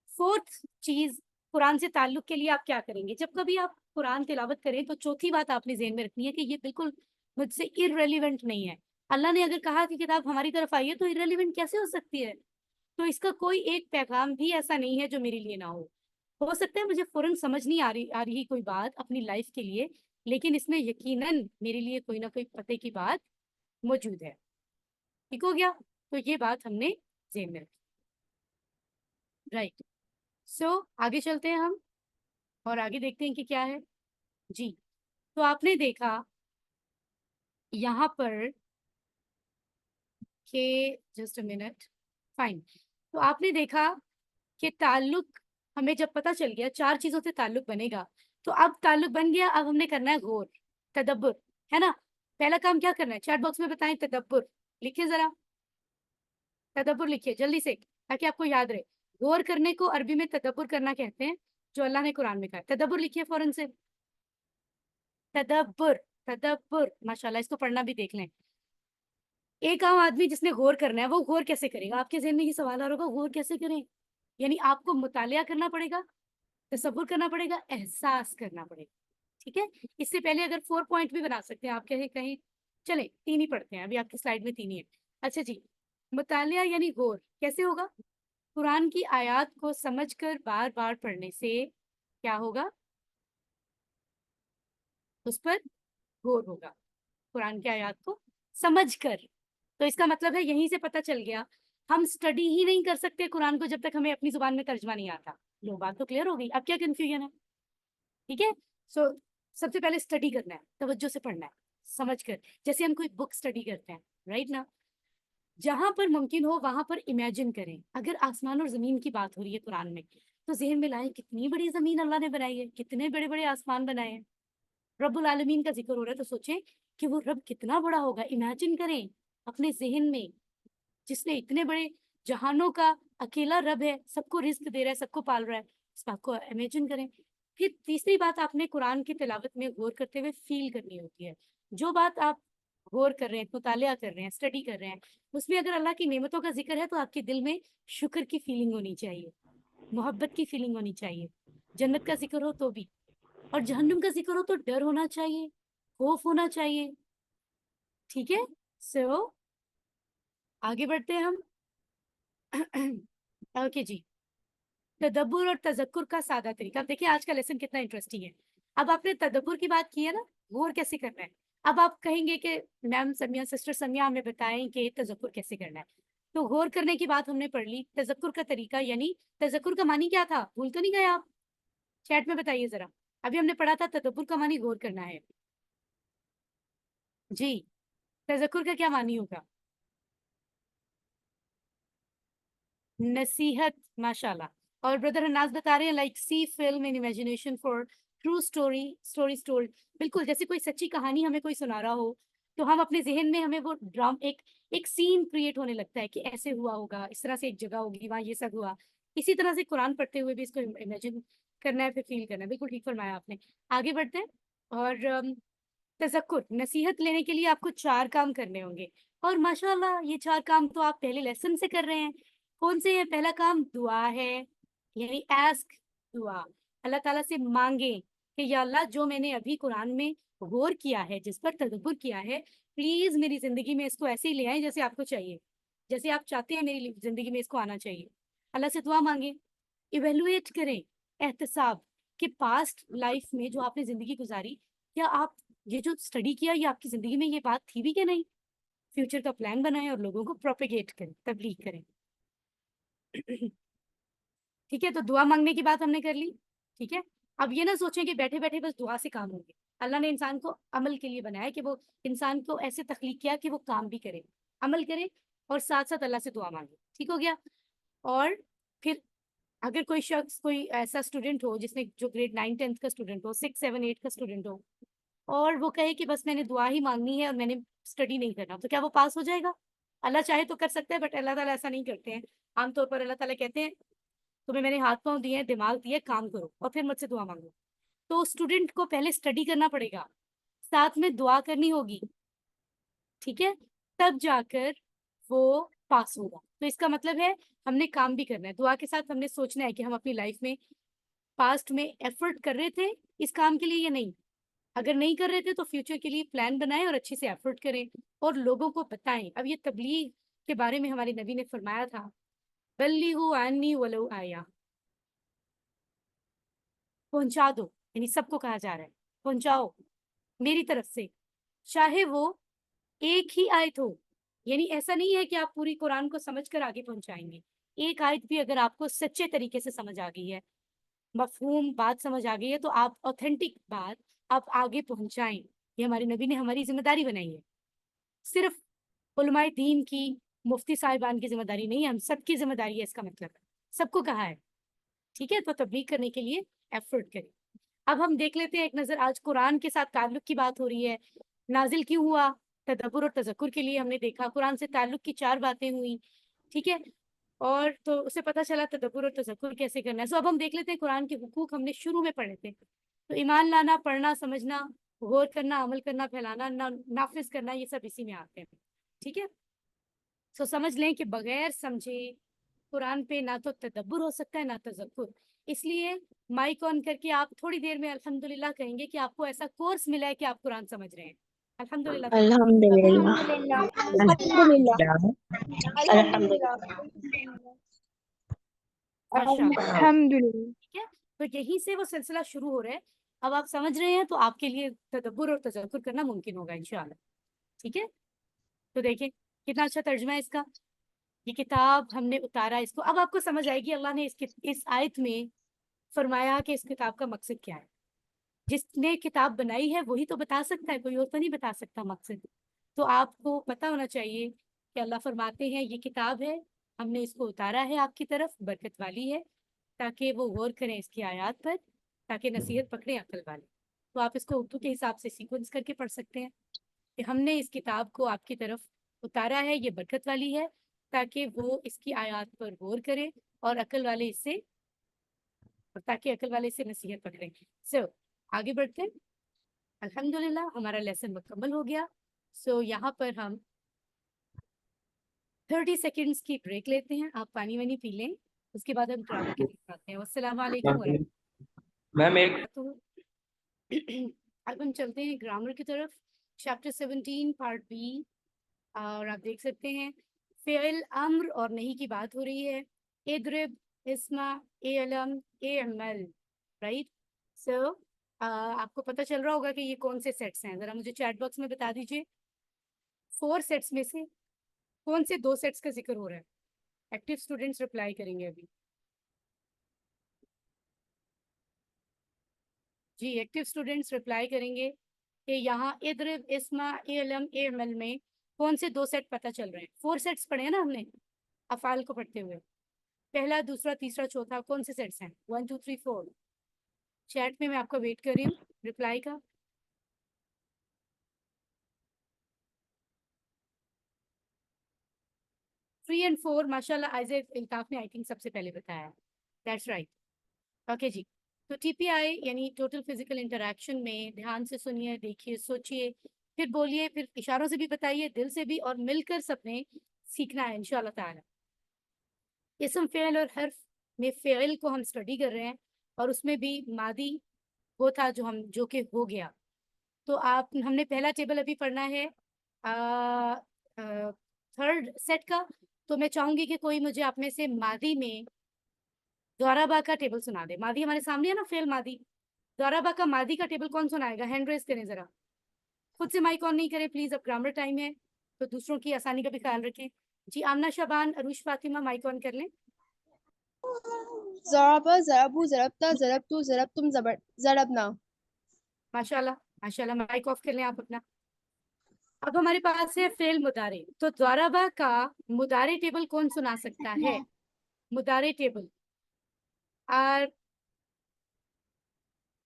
فورتھ چیز, قرآن سے تعلق کے لیے آپ کیا کریں گے. جب کبھی آپ قرآن تلاوت کریں تو چوتھی بات آپ نے ذہن میں رکھنی ہے کہ یہ بالکل مجھ سے irrelevant نہیں ہے. اللہ نے اگر کہا کہ کتاب ہماری طرف آئی ہے تو irrelevant کیسے ہو سکتی ہے. تو اس کا کوئی ایک پیغام بھی ایسا نہیں ہے جو میرے لیے نہ ہو سکتا ہے مجھے فوراً سمجھ نہیں آ رہی کوئی بات اپنی لائف کے لیے, لیکن اس میں یقیناً میرے لیے کوئی نہ کوئی پتے کی بات موجود ہے. ٹھیک ہو گیا. تو یہ بات ہم نے ذہن میں رکھی. رائٹ. سو آگے چلتے ہیں ہم اور آگے دیکھتے ہیں کہ کیا ہے جی. تو آپ نے دیکھا یہاں پر کہ جسٹ اے منٹ, فائن. تو آپ نے دیکھا کہ تعلق ہمیں جب پتہ چل گیا 4 چیزوں سے تعلق بنے گا, تو اب تعلق بن گیا. اب ہم نے کرنا ہے غور, تدبر, ہے نا. پہلا کام کیا کرنا ہے, چیٹ باکس میں بتائیں. تدبر لکھیں ذرا, تدبر لکھیے جلدی سے تاکہ آپ کو یاد رہے. غور کرنے کو عربی میں تدبر کرنا کہتے ہیں, جو اللہ نے قرآن میں کہا ہے. تدبر لکھیے فوراً سے. تدبر, تدبر, ماشاءاللہ. اس کو پڑھنا بھی دیکھ لیں. ایک عام آدمی جس نے غور کرنا ہے وہ غور کیسے کرے گا. آپ کے ذہن میں یہ سوال آ رہا ہوگا غور کیسے کریں. یعنی آپ کو مطالعہ کرنا پڑے گا, تصور کرنا پڑے گا, احساس کرنا پڑے گا. ٹھیک ہے. اس سے پہلے اگر 4 پوائنٹ بھی بنا سکتے ہیں آپ, کہیں چلیں 3 ہی پڑھتے ہیں, ابھی آپ کی سلائیڈ میں 3 ہی ہے. اچھا جی, مطالعہ یعنی غور کیسے ہوگا. قرآن کی آیات کو سمجھ کر بار بار پڑھنے سے کیا ہوگا, اس پر غور ہوگا. قرآن کی آیات کو سمجھ کر. تو اس کا مطلب ہے یہیں سے پتہ چل گیا ہم سٹڈی ہی نہیں کر سکتے قرآن کو جب تک ہمیں اپنی زبان میں ترجمہ نہیں آتا. لو بات تو کلیئر ہو گئی. اب کیا کنفیوژن ہے. ٹھیک ہے. سو سب سے پہلے اسٹڈی کرنا ہے, توجہ سے پڑھنا ہے, سمجھ کر. جیسے ہم کوئی بک اسٹڈی کرتے ہیں, رائٹ نا. جہاں پر ممکن ہو وہاں پر امیجن کریں. اگر آسمان اور زمین کی بات ہو رہی ہے قرآن میں, تو ذہن میں لائیں کتنی بڑی زمین اللہ نے بنائی ہے, کتنے بڑے بڑے آسمان بنائے ہیں. رب العالمین کا ذکر ہو رہا ہے تو سوچیں کہ وہ رب کتنا بڑا ہوگا. امیجن کریں اپنے ذہن میں, جس نے اتنے بڑے جہانوں کا اکیلا رب ہے, سب کو رزق دے رہا ہے, سب کو پال رہا ہے. اس بات کو امیجن کریں. پھر تیسری بات, آپ نے قرآن کی تلاوت میں غور کرتے ہوئے فیل کرنی ہوتی ہے. جو بات آپ غور کر رہے ہیں, مطالعہ کر رہے ہیں, اسٹڈی کر رہے ہیں, اس میں اگر اللہ کی نعمتوں کا ذکر ہے تو آپ کے دل میں شکر کی فیلنگ ہونی چاہیے, محبت کی فیلنگ ہونی چاہیے. جنت کا ذکر ہو تو بھی, اور جہنم کا ذکر ہو تو ڈر ہونا چاہیے, خوف ہونا چاہیے. ٹھیک ہے. سو آگے بڑھتے ہیں ہم. اوکے جی. تدبر اور تذکر کا سادہ طریقہ. اب دیکھیں آج کا لیسن کتنا انٹرسٹنگ ہے. اب آپ نے تدبر کی بات کی ہے نا, غور کیسے کرنا ہے. اب آپ کہیں گے کہ میم سمیہ, سسٹر سمیہ ہمیں بتائیں کہ تذکر کیسے کرنا ہے. تو غور کرنے کی بات ہم نے پڑھ لی. تذکر کا طریقہ یعنی تذکر کا معنی کیا تھا, بھول تو نہیں گئے آپ. چیٹ میں بتائیے ذرا. ابھی ہم نے پڑھا تھا تدبر کا معنی غور کرنا ہے. جی, تذکر کا کیا معنی ہوگا. نصیحت, ماشاءاللہ. اور بردر الناس بتا رہے ہیں like see film in imagination for true stories told. بالکل جیسے کوئی سچی کہانی ہمیں کوئی سنا رہا ہو تو ہم اپنے ذہن میں ہمیں وہ ایک سین کریٹ ہونے لگتا ہے کہ ایسے ہوا ہوگا, اس طرح سے ایک جگہ ہوگی, وہاں یہ سب ہوا. اسی طرح سے قرآن پڑھتے ہوئے بھی اس کو امیجن کرنا ہے, پھر فیل کرنا ہے. بالکل ٹھیک فرمایا آپ نے. آگے بڑھتے ہیں. اور تذکر, نصیحت لینے کے لیے آپ کو 4 کام کرنے ہوں گے. اور ماشاءاللہ یہ 4 کام تو آپ پہلے لیسن سے کر رہے ہیں. کون سے ہیں. پہلا کام دعا ہے, یعنی ایسک, دعا. اللہ تعالیٰ سے مانگیں کہ یا اللہ جو میں نے ابھی قرآن میں غور کیا ہے, جس پر تدبر کیا ہے, پلیز میری زندگی میں اس کو ایسے ہی لے آئیں جیسے آپ کو چاہیے, جیسے آپ چاہتے ہیں میری زندگی میں اس کو آنا چاہیے. اللہ سے دعا مانگیں. ایویلویٹ کریں, احتساب, کہ پاسٹ لائف میں جو آپ نے زندگی گزاری, کیا آپ یہ جو اسٹڈی کیا یہ آپ کی زندگی میں یہ بات تھی بھی کہ نہیں. فیوچر کا پلان بنائیں اور لوگوں کو پروپیگیٹ کریں, تبلیغ کریں. ٹھیک ہے. تو دعا مانگنے کی بات ہم نے کر لی. ٹھیک ہے. اب یہ نہ سوچیں کہ بیٹھے بیٹھے بس دعا سے کام ہوگے. اللہ نے انسان کو عمل کے لیے بنایا, کہ وہ انسان کو ایسے تخلیق کیا کہ وہ کام بھی کرے, عمل کرے, اور ساتھ ساتھ اللہ سے دعا مانگے. ٹھیک ہو گیا. اور پھر اگر کوئی شخص, کوئی ایسا اسٹوڈنٹ ہو جس نے, جو گریڈ 9 10 کا اسٹوڈنٹ ہو, 6 7 8 کا اسٹوڈنٹ ہو, اور وہ کہے کہ بس میں نے دعا ہی مانگنی ہے اور میں نے اسٹڈی نہیں کرنا, تو کیا وہ پاس ہو جائے گا. اللہ چاہے تو کر سکتا ہے, بٹ اللہ تعالیٰ ایسا نہیں کرتے ہیں. عام طور پر اللہ تعالیٰ کہتے ہیں تمہیں میں نے ہاتھ پاؤں دیے, دماغ دیے, کام کرو اور پھر مجھ سے دعا مانگو. تو اسٹوڈنٹ کو پہلے اسٹڈی کرنا پڑے گا، ساتھ میں دعا کرنی ہوگی، ٹھیک ہے، تب جا کر وہ پاس ہوگا. تو اس کا مطلب ہے ہم نے کام بھی کرنا ہے، دعا کے ساتھ ہم نے سوچنا ہے کہ ہم اپنی لائف میں پاسٹ میں ایفرٹ کر رہے تھے اس کام کے لیے یا نہیں. اگر نہیں کر رہے تھے تو فیوچر کے لیے پلان بنائیں اور اچھے سے ایفرٹ کریں اور لوگوں کو بتائیں. اب یہ تبلیغ کے بارے میں ہمارے نبی نے فرمایا تھا، بلیغوا عنی ولو آیا، پہنچا دو، یعنی سب کو کہا جا رہا ہے پہنچاؤ میری طرف سے، چاہے وہ ایک ہی آیت ہو. یعنی ایسا نہیں ہے کہ آپ پوری قرآن کو سمجھ کر آگے پہنچائیں گے، ایک آیت بھی اگر آپ کو سچے طریقے سے سمجھ آ گئی ہے، مفہوم بات سمجھ آ گئی ہے، تو آپ اوتھینٹک بات آپ آگے پہنچائیں. یہ ہمارے نبی نے ہماری ذمہ داری بنائی ہے، صرف علماء دین کی، مفتی صاحبان کی ذمہ داری نہیں ہے، ہم سب کی ذمہ داری ہے. اس کا مطلب سب کو کہا ہے، ٹھیک ہے. تو تبلیغ کرنے کے لیے ایفرٹ کریں. اب ہم دیکھ لیتے ہیں ایک نظر، آج قرآن کے ساتھ تعلق کی بات ہو رہی ہے. نازل کیوں ہوا؟ تدبر اور تذکر کے لیے. ہم نے دیکھا قرآن سے تعلق کی 4 باتیں ہوئی، ٹھیک ہے، اور تو اسے پتہ چلا تدبر اور تذکر کیسے کرنا ہے. سو اب ہم دیکھ لیتے ہیں قرآن کے حقوق ہم نے شروع میں پڑھے تھے. تو ایمان لانا، پڑھنا، سمجھنا، غور کرنا، عمل کرنا، پھیلانا، نافذ کرنا، یہ سب اسی میں آتے ہیں، ٹھیک ہے. سو سمجھ لیں کہ بغیر سمجھے قرآن پہ نہ تو تدبر ہو سکتا ہے نہ تذکر. اس لیے مائک آن کر کے آپ تھوڑی دیر میں الحمدللہ کہیں گے کہ آپ کو ایسا کورس ملا ہے کہ آپ قرآن سمجھ رہے ہیں. الحمدللہ. الحمدللہ. الحمدللہ. الحمدللہ. الحمدللہ. ٹھیک ہے. تو یہیں سے وہ سلسلہ شروع ہو رہا ہے. اب آپ سمجھ رہے ہیں تو آپ کے لیے تدبر اور تذکر کرنا ممکن ہوگا انشاءاللہ. ٹھیک ہے. تو دیکھیں کتنا اچھا ترجمہ ہے اس کا. یہ کتاب ہم نے اتارا، اس کو اب آپ کو سمجھ آئے گی اللہ نے اس آیت میں فرمایا کہ اس کتاب کا مقصد کیا ہے. جس نے کتاب بنائی ہے وہی تو بتا سکتا ہے، کوئی اور تو نہیں بتا سکتا مقصد. تو آپ کو پتا ہونا چاہیے کہ اللہ فرماتے ہیں یہ کتاب ہے، ہم نے اس کو اتارا ہے آپ کی طرف، برکت والی ہے، تاکہ وہ غور کریں اس کی آیات پر، تاکہ نصیحت پکڑیں عقل والے. تو آپ اس کو اردو کے حساب سے سیکوینس کر کے پڑھ سکتے ہیں کہ ہم نے اس کتاب کو آپ کی طرف اتارا ہے، یہ برکت والی ہے، تاکہ وہ اس کی آیات پر غور کریں اور عقل والے اس سے، تاکہ عقل والے سے نصیحت پکڑیں. سو آگے بڑھتے ہیں. الحمدللہ ہمارا لیسن مکمل ہو گیا. سو یہاں پر ہم 30 سیکنڈز کی بریک لیتے ہیں. آپ پانی وانی پی لیں، اس کے بعد ہم گرامر کی طرف آتے ہیں. السلام علیکم ورحمۃ میم ایک اللہ. اب ہم چلتے ہیں گرامر کی طرف. Chapter 17 part B. اور آپ دیکھ سکتے ہیں فعل امر اور نہیں کی بات ہو رہی ہے. اضرب، اسمع، اعلم، اعمل، رائٹ. سو آپ کو پتہ چل رہا ہوگا کہ یہ کون سے سیٹس ہیں. ذرا مجھے چیٹ باکس میں بتا دیجیے 4 سیٹس میں سے کون سے 2 سیٹس کا ذکر ہو رہا ہے. ایکٹیو اسٹوڈینٹس رپلائی کریں گے ابھی. جی ایکٹیو اسٹوڈینٹس رپلائی کریں گے کہ یہاں اضرب، اسمع، اعلم، اعمل میں کون سے 2 سیٹ پتہ چل رہے ہیں. 4 سیٹس پڑھے ہیں نا ہم نے افعال کو پڑھتے ہوئے. پہلا، دوسرا، تیسرا، چوتھا کون سے سیٹس ہیں؟ 1 2 3 4. چیٹ میں آپ کا ویٹ کر رہی ہوں رپلائی کا. 3 and 4 ماشاء اللہ آئزیک الطاف نے آئی تھنک سب سے پہلے بتایا. That's right. اوکے جی. تو ٹی پی آئی یعنی ٹوٹل فزیکل انٹریکشن میں دھیان سے سنیے، دیکھیے، سوچیے، پھر بولیے، پھر اشاروں سے بھی بتائیے، دل سے بھی، اور مل کر سب نے سیکھنا ہے انشاءاللہ تعالی. اسم، فعل اور حرف میں فعل کو ہم اسٹڈی کر رہے ہیں اور اس میں بھی ماضی وہ تھا جو کہ ہو گیا. تو ہم نے پہلا ٹیبل ابھی پڑھنا ہے 3rd سیٹ کا. تو میں چاہوں گی کہ کوئی مجھے آپ میں سے ماضی میں ضربہ کا ٹیبل سنا دے. ماضی ہمارے سامنے ہے نا، فعل ماضی. ضربہ کا ماضی کا ٹیبل کون سنائے گا؟ ہینڈ ریز کریں ذرا. خود سے مائک آن نہیں کریں پلیز، اب گرامر ٹائم ہے تو دوسروں کی آسانی کا بھی خیال رکھیں. جی آمنہ، شبان، عروش، فاطمہ مائک آن کر لیں. ضربہ، ضربو، ضربتا، ضربتو، ضربتم، ضربنا. ماشاء اللہ ماشاء اللہ. مائک آف کر لیں آپ اپنا. اب ہمارے پاس ہے فعل مضارع. تو ضربہ کا مضارع ٹیبل کون سنا سکتا ہے؟ مضارع ٹیبل. اور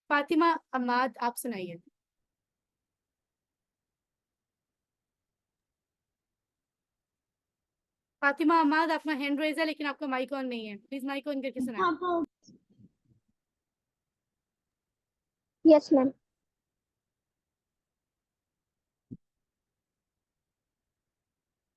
فاطمہ عماد آپ سنائیے. فاطمہ عماد آپ کا ہینڈ ریز ہے لیکن آپ کا مائک آن نہیں ہے. پلیز مائک آن کر کے سنائیں. Yes, ma'am.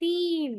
3,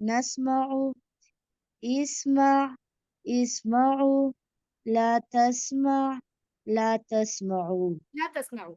نسمع اسمع اسمعوا لا تسمع لا تسمعوا. لا تسمعوا.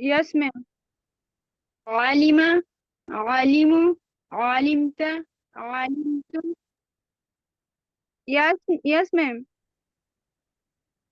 Yes, ma'am. Alima, alimu, alimta, alimtum. Yes, ma'am.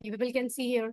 you people can see here,